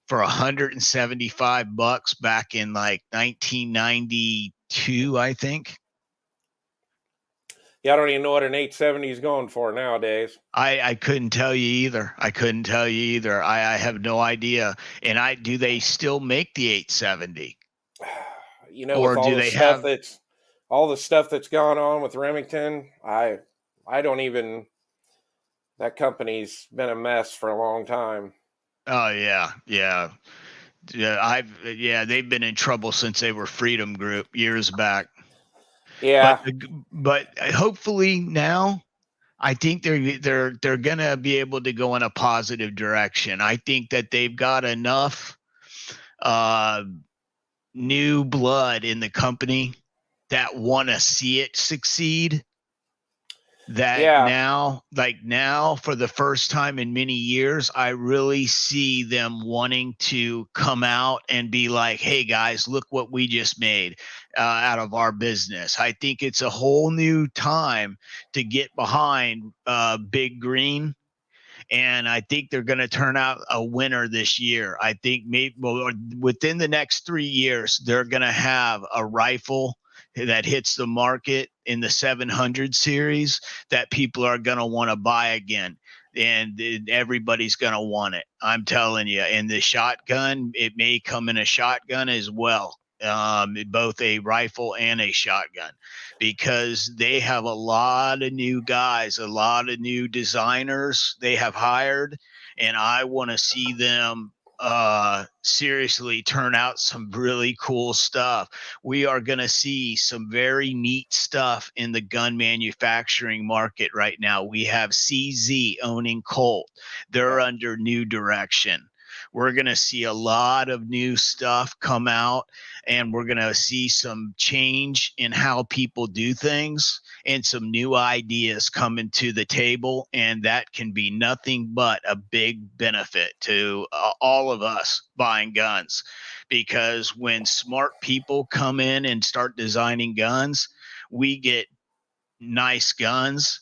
for $175 back in like 1992, I think. Yeah, I don't even know what an 870 is going for nowadays. I couldn't tell you either. I have no idea. And do they still make the 870? With Or do they have all the stuff that's gone on with Remington, I don't even. That company's been a mess for a long time. Oh yeah, yeah. Yeah, they've been in trouble since they were Freedom Group years back. But Yeah, hopefully now I think they're gonna be able to go in a positive direction. I think that they've got enough uh, new blood in the company that want to see it succeed. That yeah, now, for the first time in many years, I really see them wanting to come out and be like, "Hey guys, look what we just made out of our business." I think it's a whole new time to get behind Big Green, and I think they're going to turn out a winner this year. I think maybe within the next 3 years, they're going to have a rifle that hits the market in the 700 series that people are going to want to buy again. And everybody's going to want it. I'm telling you. And the shotgun, it may come in a shotgun as well. Both a rifle and a shotgun, because they have a lot of new guys, a lot of new designers they have hired, and I want to see them seriously turn out some really cool stuff. We are going to see some very neat stuff in the gun manufacturing market right now. We have CZ owning Colt. They're yeah. under new direction. We're going to see a lot of new stuff come out, and we're going to see some change in how people do things and some new ideas coming to the table. And that can be nothing but a big benefit to all of us buying guns, because when smart people come in and start designing guns, we get nice guns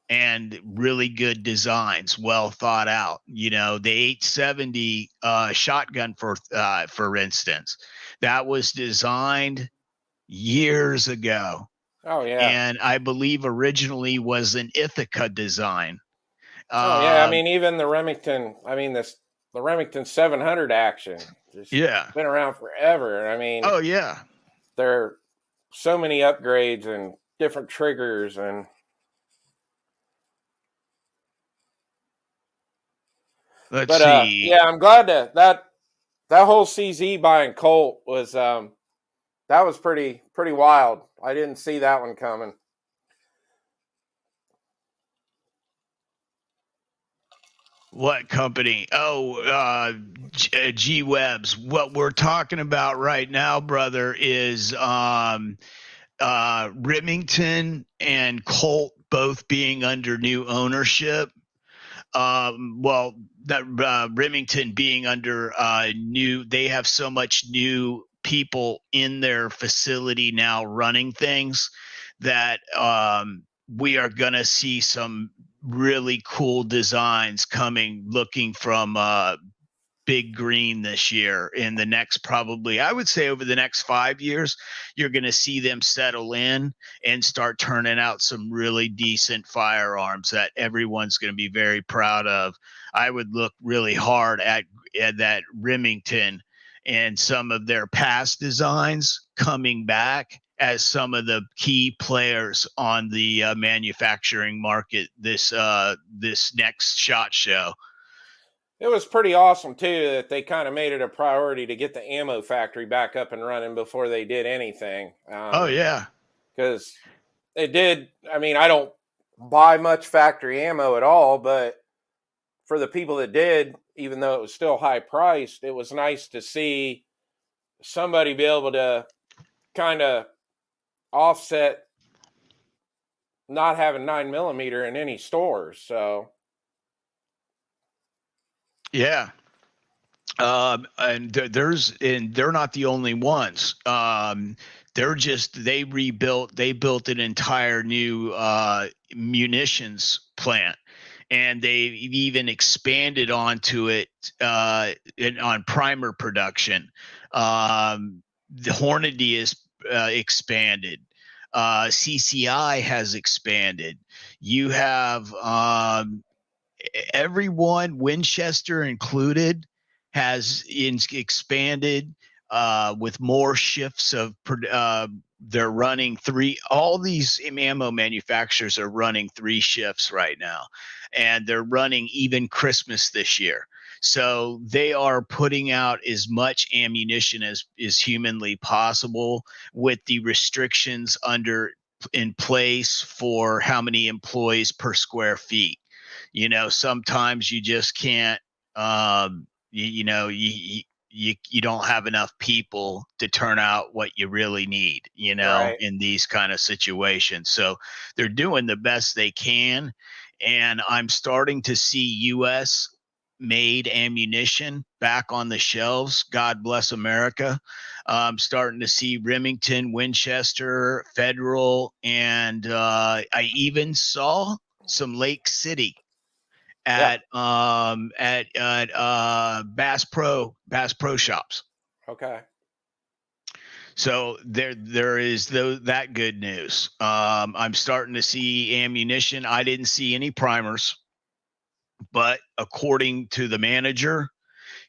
and really good designs, well thought out. The 870 shotgun, for instance, that was designed years ago, Oh yeah. and I believe originally was an Ithaca design. Oh yeah. I Um, mean, even the Remington. I mean, the Remington 700 action just yeah. been around forever. I mean, Oh yeah. there are so many upgrades and different triggers and. Let's But see. yeah, I'm glad that whole CZ buying Colt was that was pretty wild. I didn't see that one coming. What company? Oh, G Webs. What we're talking about right now, brother, is Remington and Colt both being under new ownership. Well, that Remington being under they have so much new people in their facility now running things that we are going to see some really cool designs coming, looking from Big Green this year. In the next, probably, I would say over the next 5 years, you're going to see them settle in and start turning out some really decent firearms that everyone's going to be very proud of. I would look really hard at that Remington and some of their past designs coming back as some of the key players on the manufacturing market this next SHOT Show. It was pretty awesome too that they kind of made it a priority to get the ammo factory back up and running before they did anything. Oh yeah. Because it did. I mean, I don't buy much factory ammo at all, but for the people that did, even though it was still high priced, it was nice to see somebody be able to kind of offset not having 9mm in any stores. So Yeah. And they're not the only ones. They built an entire new munitions plant, and they even expanded onto it on primer production. The Hornady is expanded. CCI has expanded. You have everyone, Winchester included, has expanded with more shifts of. They're running three. All these ammo manufacturers are running 3 shifts right now, and they're running even Christmas this year. So they are putting out as much ammunition as is humanly possible with the restrictions in place for how many employees per square feet. Sometimes you just can't. You don't have enough people to turn out what you really need, Right. in these kind of situations. So they're doing the best they can. And I'm starting to see US made ammunition back on the shelves. God bless America. I'm starting to see Remington, Winchester, Federal, and I even saw some Lake City Yeah. at Bass Pro Shops. Okay. So there is that good news. I'm starting to see ammunition. I didn't see any primers, but according to the manager,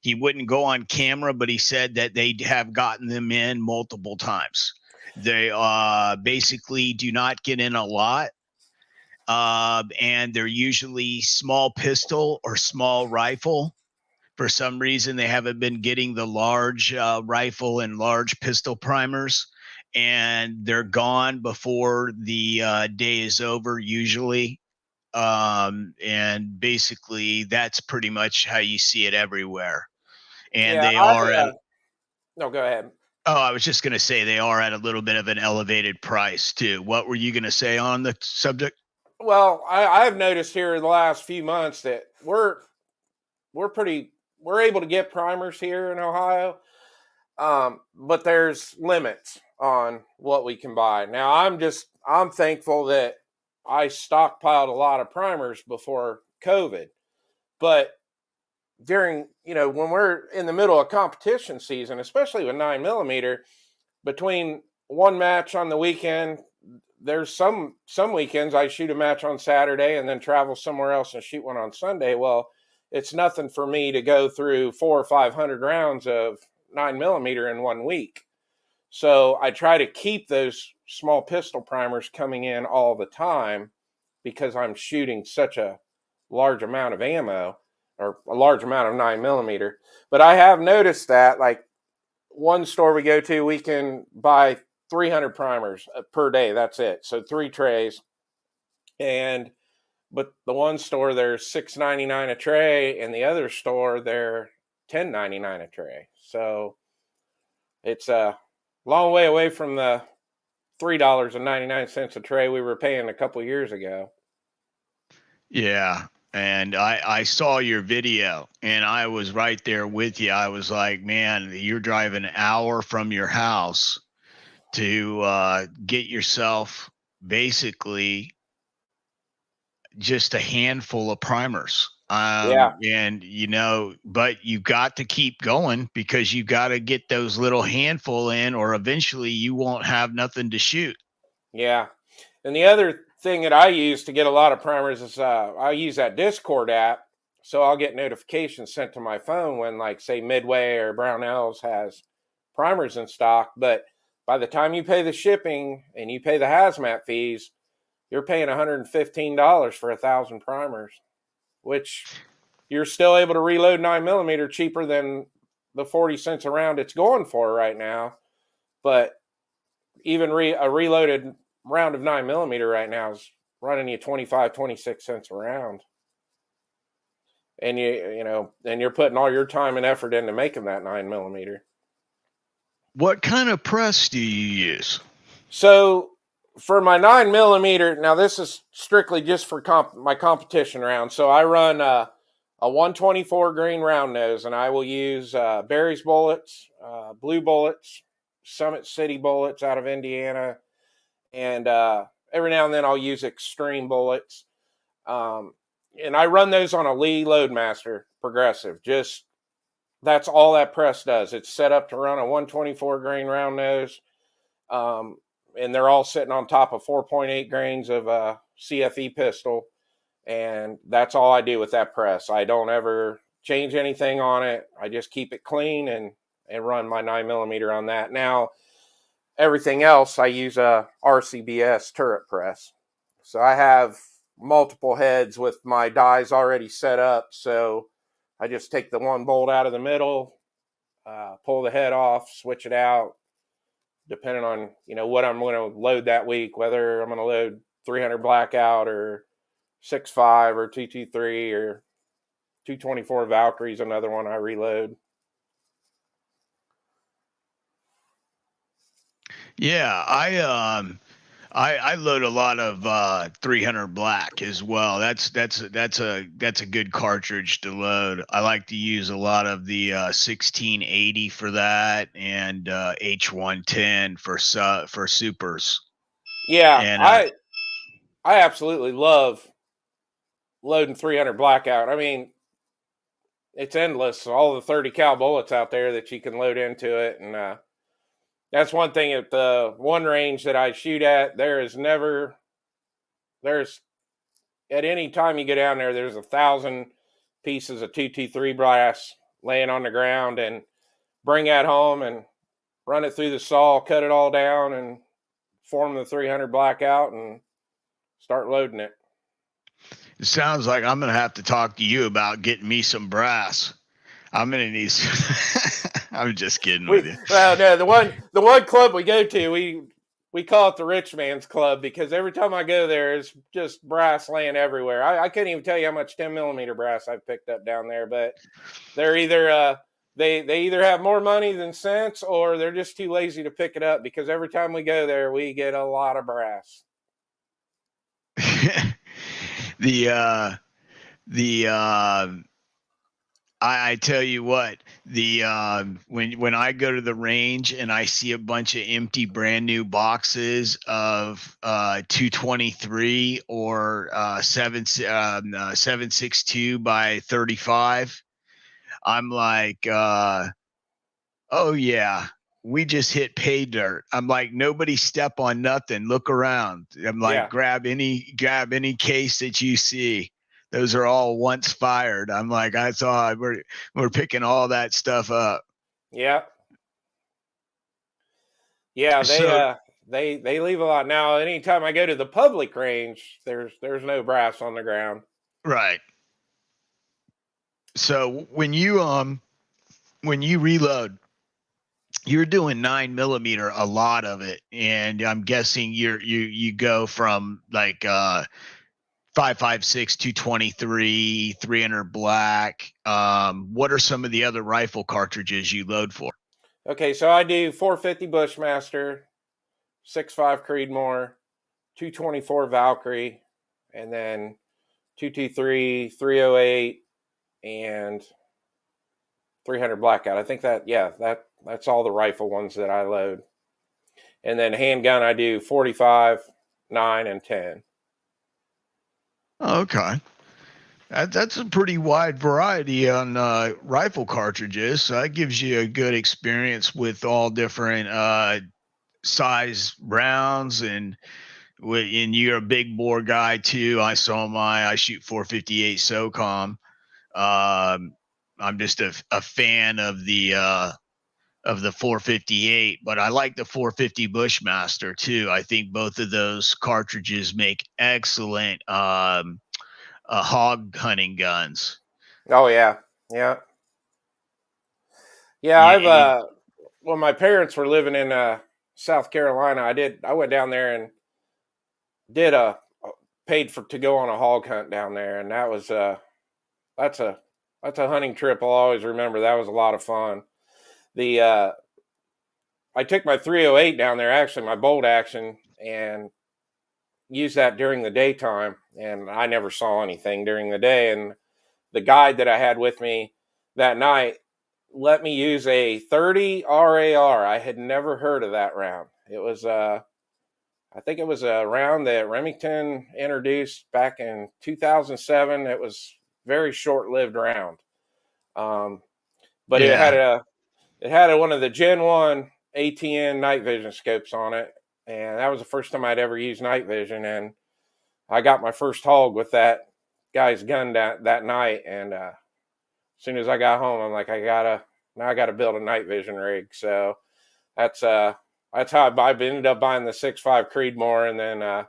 he wouldn't go on camera, but he said that they have gotten them in multiple times. They basically do not get in a lot. And they're usually small pistol or small rifle. For some reason, they haven't been getting the large rifle and large pistol primers, and they're gone before the day is over, usually. And basically, that's pretty much how you see it everywhere. And Yeah. they are at, No, go ahead. oh, I was just going to say they are at a little bit of an elevated price, too. What were you going to say on the subject? Well, I've noticed here in the last few months that we're able to get primers here in Ohio, but there's limits on what we can buy. Now, I'm thankful that I stockpiled a lot of primers before COVID, but during when we're in the middle of competition season, especially with 9mm, between one match on the weekend, there's some weekends I shoot a match on Saturday and then travel somewhere else and shoot one on Sunday. Well, it's nothing for me to go through 400 or 500 rounds of 9mm in 1 week. So I try to keep those small pistol primers coming in all the time because I'm shooting such a large amount of ammo, or a large amount of 9mm. But I have noticed that, like, one store we go to, we can buy 300 primers per day. That's it. So 3 trays. But the one store, they're $6.99 a tray, and the other store, they're $10.99 a tray. So it's a long way away from the $3.99 a tray we were paying a couple years ago. Yeah. And I saw your video and I was right there with you. I was like, man, you're driving an hour from your house to get yourself basically just a handful of primers. Yeah, And but you got to keep going because you got to get those little handful in, or eventually you won't have nothing to shoot. yeah. And the other thing that I use to get a lot of primers is I use that Discord app. So I'll get notifications sent to my phone when, like, say, Midway or Brownells has primers in stock. But by the time you pay the shipping and you pay the hazmat fees, you're paying $115 for 1,000 primers, which you're still able to reload 9mm cheaper than the 40 cents a round it's going for right now. But even a reloaded round of 9mm right now is running you 25, 26 cents a round. And you're putting all your time and effort into making that 9mm. What kind of press do you use? So for my 9mm, now this is strictly just for my competition round. So I run a 124 grain round nose, and I will use Barry's bullets, Blue bullets, Summit City bullets out of Indiana, and every now and then I'll use Extreme bullets. And I run those on a Lee Loadmaster Progressive. Just that's all that press does. It's set up to run a 124 grain round nose. and they're all sitting on top of 4.8 grains of CFE pistol. And that's all I do with that press. I don't ever change anything on it. I just keep it clean and run my 9mm on that. Now, everything else, I use a RCBS turret press. So I have multiple heads with my dies already set up. So I just take the one bolt out of the middle, pull the head off, switch it out, depending on, what I'm going to load that week, whether I'm going to load 300 blackout or 6.5 or 223 or 224 Valkyries, another one I reload. Yeah, I load a lot of 300 black as well. That's a good cartridge to load. I like to use a lot of the 1680 for that, and H110 for supers. Yeah, And I absolutely love loading 300 blackout. I mean, it's endless. All the 30 cal bullets out there that you can load into it, and that's one thing at the one range that I shoot at. There's at any time you go down there, there's 1,000 pieces of 223 brass laying on the ground, and bring that home and run it through the saw, cut it all down, and form the 300 blackout and start loading it. it sounds like I'm gonna have to talk to you about getting me some brass. I'm gonna need. I'm just kidding with you. Well, no, the one club we go to, we call it the rich man's club, because every time I go there, it's just brass laying everywhere. I couldn't even tell you how much 10mm brass I've picked up down there, but they're either they either have more money than sense, or they're just too lazy to pick it up, because every time we go there, we get a lot of brass. I tell you what, when I go to the range and I see a bunch of empty brand new boxes of 223 or 762 by 35, I'm like, oh yeah, we just hit pay dirt. I'm like, nobody step on nothing. Look around. I'm like, Yeah. grab any case that you see. Those are all once fired. I'm like, I saw we're picking all that stuff up. Yeah. Yeah, So they leave a lot. Now, anytime I go to the public range, there's no brass on the ground. right. So when you reload, you're doing 9mm, a lot of it, and I'm guessing you go from like 5.56, 223, 300 black. What are some of the other rifle cartridges you load for? Okay, so I do 450 Bushmaster, 6.5 Creedmoor, 224 Valkyrie, and then 223, 308, and 300 Blackout. I think that's all the rifle ones that I load. And then handgun, I do 45, 9, and 10. Okay. That's a pretty wide variety on rifle cartridges. So that gives you a good experience with all different size rounds, and you're a big bore guy too. I shoot 458 SOCOM. I'm just a fan of the 458, but I like the 450 Bushmaster too. I think both of those cartridges make excellent hog hunting guns. Oh yeah, yeah, yeah. You, you, When my parents were living in South Carolina, I went down there and did paid for to go on a hog hunt down there, and that was that's a hunting trip I'll always remember. That was a lot of fun. The I took my 308 down there, actually my bolt action, and used that during the daytime, and I never saw anything during the day. And the guide that I had with me that night let me use a 30 RAR. I had never heard of that round. It was I think it was a round that Remington introduced back in 2007. It was very short-lived round, but yeah. it had one of the Gen 1 ATN night vision scopes on it, and that was the first time I'd ever used night vision. And I got my first hog with that guy's gun that night. And as soon as I got home, I'm like, I gotta build a night vision rig. So that's how I ended up buying the 6.5 Creedmoor, and then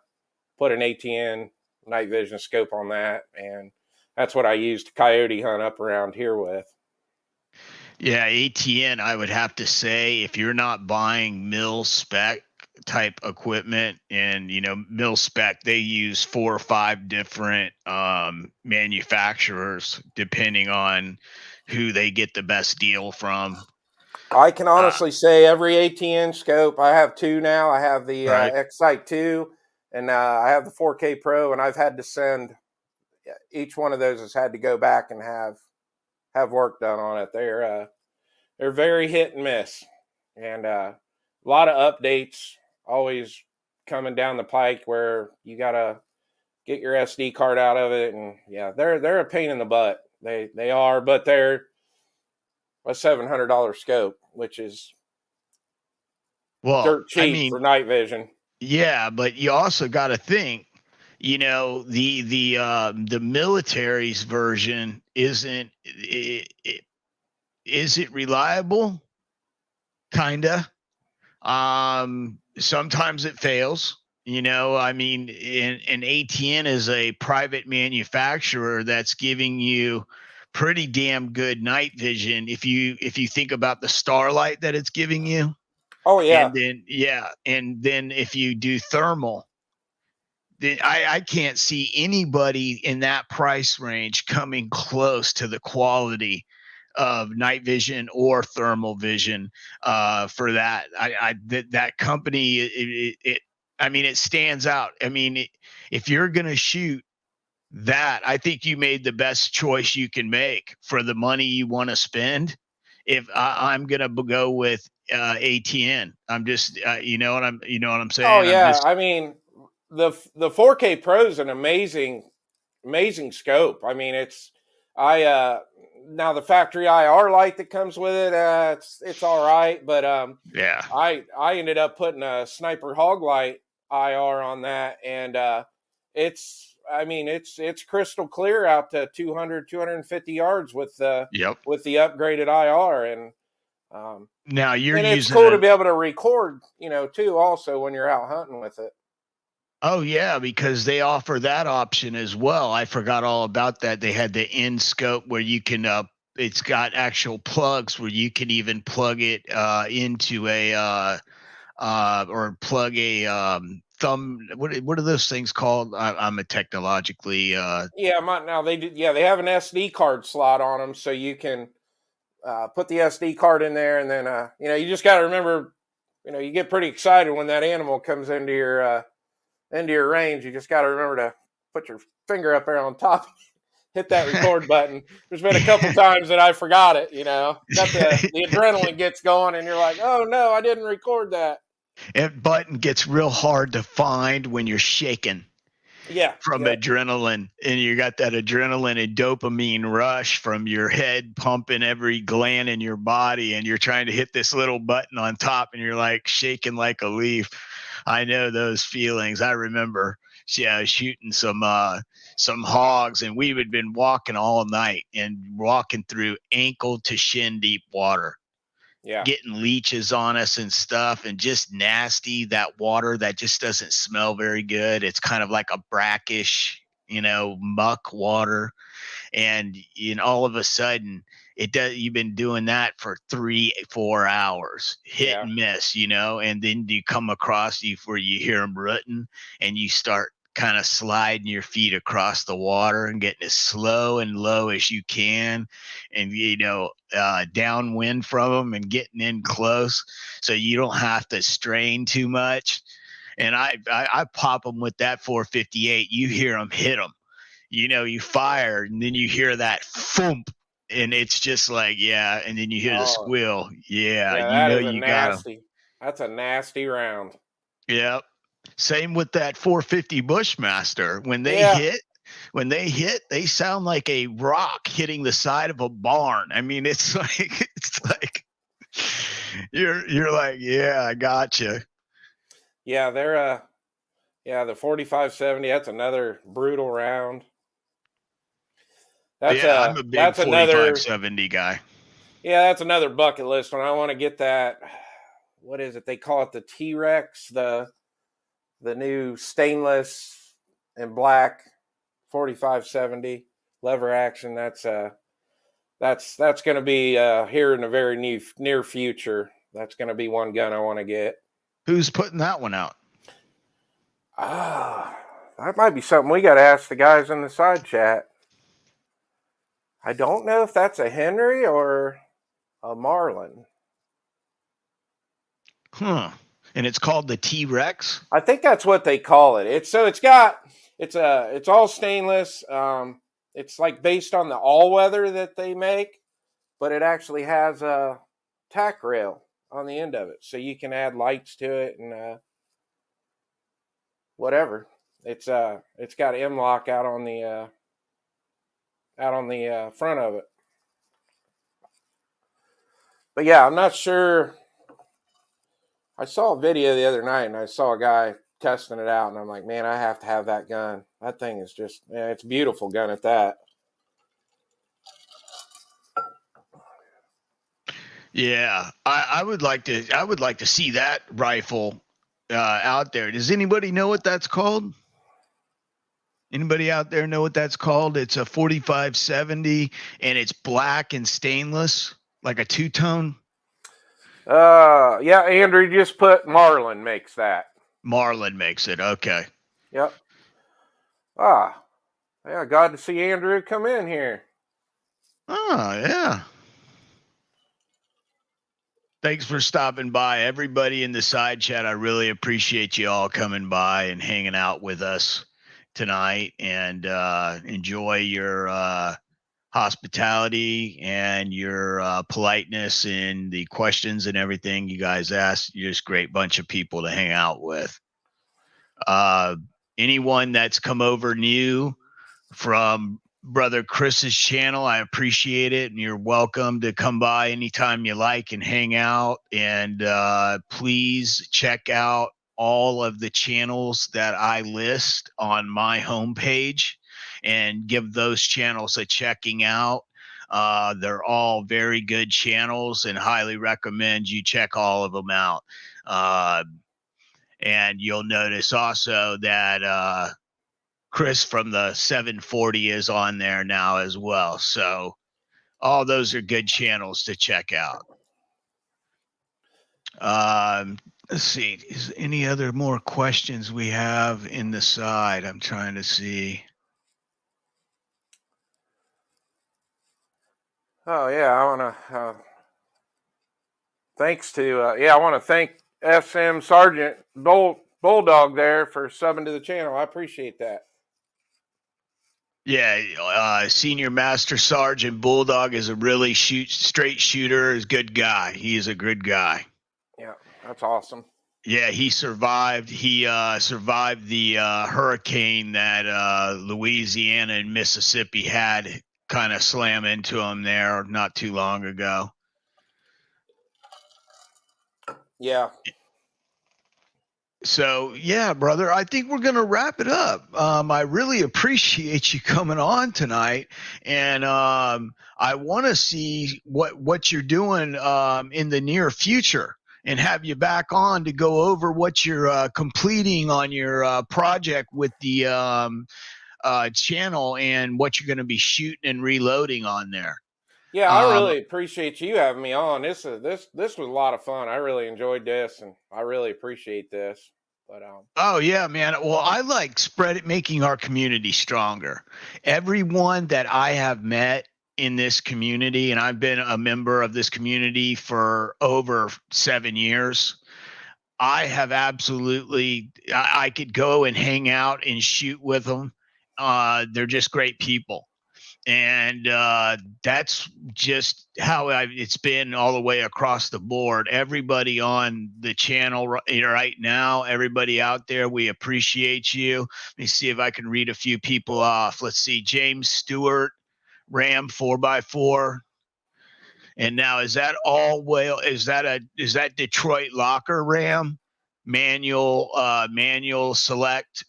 put an ATN night vision scope on that, and that's what I used to coyote hunt up around here with. Yeah, ATN, I would have to say, if you're not buying mil spec type equipment, and mil spec, they use 4 or 5 different manufacturers depending on who they get the best deal from. I can honestly say every ATN scope, I have 2 now. I have the Right. X-Sight 2, and I have the 4K Pro, and I've had to send, each one of those has had to go back and have work done on it. They're very hit and miss, and a lot of updates always coming down the pike where you gotta get your SD card out of it, and yeah, they're a pain in the butt. They are, but they're a $700 scope, which is Well, dirt I cheap mean, for night vision. yeah, but you also got to think, the military's version isn't is it reliable? Kinda. Sometimes it fails. I mean, an ATN is a private manufacturer that's giving you pretty damn good night vision if you think about the starlight that it's giving you. Oh yeah. And then if you do thermal, then I can't see anybody in that price range coming close to the quality of night vision or thermal vision for that. That company, I mean, it stands out. I mean, if you're gonna shoot that, I think you made the best choice you can make for the money you want to spend. If I'm gonna go with ATN, I'm just, you know what I'm Oh saying. I'm yeah. just, I mean, the 4K Pro is an amazing scope. I mean, I now the factory IR light that comes with it, it's all right, but yeah. I ended up putting a sniper hog light IR on that, and it's crystal clear out to 200 250 yards Yep. with the upgraded IR, um, Now you're and it's using cool to an be able to record, too, also when you're out hunting with it. Oh yeah, because they offer that option as well. I forgot all about that. They had the in scope where you can it's got actual plugs where you can even plug it into a or plug a thumb, what are those things called? I'm a technologically Yeah, now they do. Yeah, they have an SD card slot on them, so you can put the SD card in there, and then you just got to remember, you get pretty excited when that animal comes into your range. You just got to remember to put your finger up there on top, hit that record button. There's been a couple times that I forgot it. Got the adrenaline gets going, and you're like, oh no, I didn't record that. and button gets real hard to find when you're shaking Yeah, from yep, adrenaline, and you got that adrenaline and dopamine rush from your head pumping every gland in your body, and you're trying to hit this little button on top, and you're like shaking like a leaf. I know those feelings. I remember, yeah, shooting some hogs, and we had been walking all night and walking through ankle to shin deep water, yeah, getting leeches on us and stuff, and just nasty, that water that just doesn't smell very good. It's kind of like a brackish, muck water. And all of a sudden it does, you've been doing that for 3-4 hours, hit yeah, and miss, and then you come across you where you hear them rooting, and you start kind of sliding your feet across the water and getting as slow and low as you can, and downwind from them and getting in close so you don't have to strain too much. And I pop them with that 458. You hear them hit them, you fire, and then you hear that thump, and it's just like, yeah, and then you hear the oh squeal. Yeah, yeah, that is a you got them. nasty. That's a nasty round. Yep. Same with that 450 Bushmaster. Yeah. They sound like a rock hitting the side of a barn. I mean, it's like you're like, yeah, I got you. Yeah, they're the 4570. That's another brutal round. I'm a big That's another 4570 guy. that's another bucket list one. I want to get that. What is it? They call it the T-Rex, the new stainless and black 4570 lever action. That's going to be here in the very near future. That's going to be one gun I want to get. Who's putting that one out? That might be something we got to ask the guys in the side chat. I don't know if that's a Henry or a Marlin. Huh. And it's called the T-Rex? I think that's what they call it. It's all stainless. It's like based on the all-weather that they make, but it actually has a tack rail on the end of it, so you can add lights to it and whatever. It's got M-lock out on the front of it. But yeah, I'm not sure. I saw a video the other night and I saw a guy testing it out and I'm like, man, I have to have that gun. That thing is just, it's a beautiful gun at that. Yeah, I would like to see that rifle out there. Does anybody know what that's called? Anybody out there know what that's called? It's a 4570 and it's black and stainless, like a two-tone. Yeah, Andrew just put Marlin makes that. Marlin makes it. Okay. Yep. Yeah, glad to see Andrew come in here. Oh, yeah. Thanks for stopping by. Everybody in the side chat, I really appreciate you all coming by and hanging out with us tonight, and enjoy your hospitality and your politeness and the questions and everything you guys asked. You're just a great bunch of people to hang out with. Anyone that's come over new from Brother Chris's channel, I appreciate it, and you're welcome to come by anytime you like and hang out. And please check out all of the channels that I list on my homepage and give those channels a checking out. They're all very good channels and highly recommend you check all of them out. And you'll notice also that Chris from the 740 is on there now as well. So all those are good channels to check out. Let's see. Is any other more questions we have in the side? I'm trying to see. Oh yeah, I want to. I want to thank SM Sergeant Bulldog there for subbing to the channel. I appreciate that. Yeah, Senior Master Sergeant Bulldog is a really straight shooter. Is a good guy. He is a good guy. Yeah, that's awesome. Yeah, he survived. He survived the hurricane that Louisiana and Mississippi had kind of slam into him there not too long ago. Yeah. So, yeah, brother, I think we're going to wrap it up. I really appreciate you coming on tonight. And I want to see what you're doing in the near future and have you back on to go over what you're completing on your project with the channel and what you're going to be shooting and reloading on there. Yeah, I really appreciate you having me on. This was a lot of fun. I really enjoyed this, and I really appreciate this. But oh yeah, man. Well, I like making our community stronger. Everyone that I have met in this community, and I've been a member of this community for over 7 years. I have absolutely. I could go and hang out and shoot with them. They're just great people. And that's just how it's been all the way across the board. Everybody on the channel right now, everybody out there, we appreciate you. Let me see if I can read a few people off. Let's see. James Stewart, Ram 4x4. And now is that Detroit Locker, Ram? manual select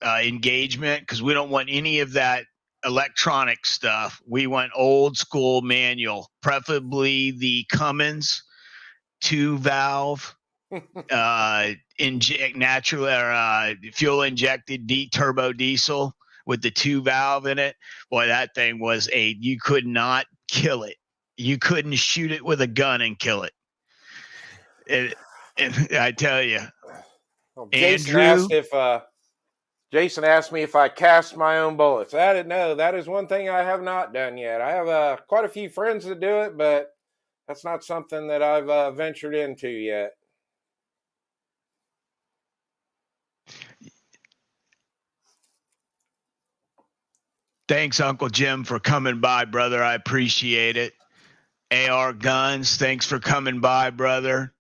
engagement, because we don't want any of that electronic stuff. We want old school manual, preferably the Cummins 2-valve natural fuel injected turbo diesel with the 2-valve in it. Boy, that thing was you could not kill it. You couldn't shoot it with a gun and kill it. I tell you, Well, Andrew. Jason asked me if I cast my own bullets. No, that is one thing I have not done yet. I have quite a few friends that do it, but that's not something that I've ventured into yet. Thanks, Uncle Jim, for coming by, brother. I appreciate it. AR Guns, thanks for coming by, brother.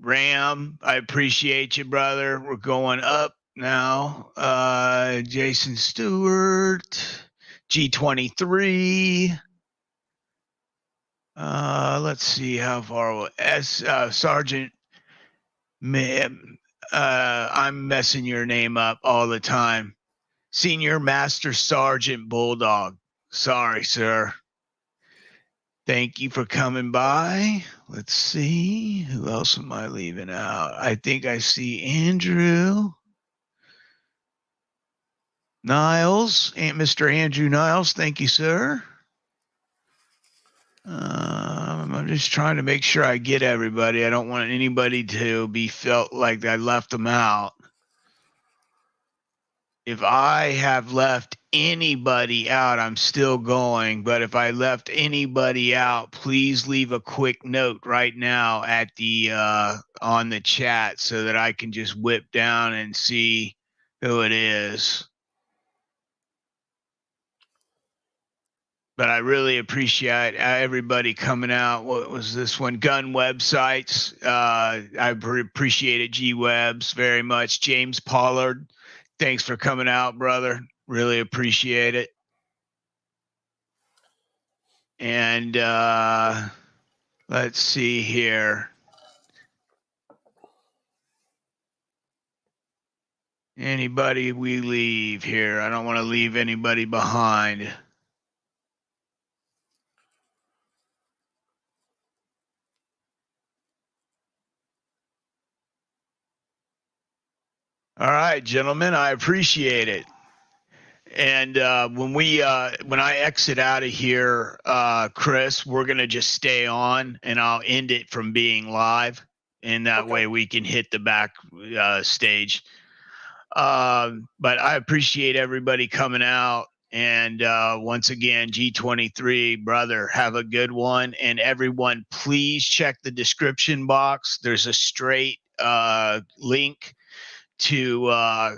Ram, I appreciate you, brother. We're going up now. Jason Stewart, G23. Let's see how far. Sergeant. I'm messing your name up all the time. Senior Master Sergeant Bulldog. Sorry, sir. Thank you for coming by. Let's see. Who else am I leaving out? I think I see Andrew Niles. Mr. Andrew Niles. Thank you, sir. I'm just trying to make sure I get everybody. I don't want anybody to be felt like I left them out. If I have left anybody out, I'm still going. But if I left anybody out, please leave a quick note right now at the on the chat so that I can just whip down and see who it is. But I really appreciate everybody coming out. What was this one? Gun websites. I appreciate it. G-Webs very much. James Pollard. Thanks for coming out, brother. Really appreciate it. And let's see here. Anybody we leave here? I don't want to leave anybody behind. All right, gentlemen, I appreciate it. And when I exit out of here, Chris, we're gonna just stay on, and I'll end it from being live, and that way we can hit the back stage. But I appreciate everybody coming out, and once again, G23, brother, have a good one, and everyone, please check the description box. There's a straight link to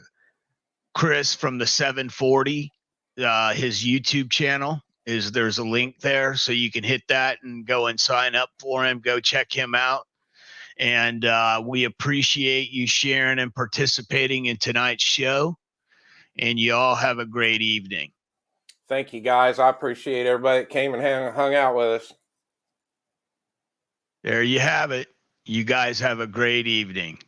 Chris from the 740, his YouTube channel. There's a link there, so you can hit that and go and sign up for him. Go check him out. And we appreciate you sharing and participating in tonight's show. And you all have a great evening. Thank you, guys. I appreciate everybody that came and hung out with us. There you have it. You guys have a great evening.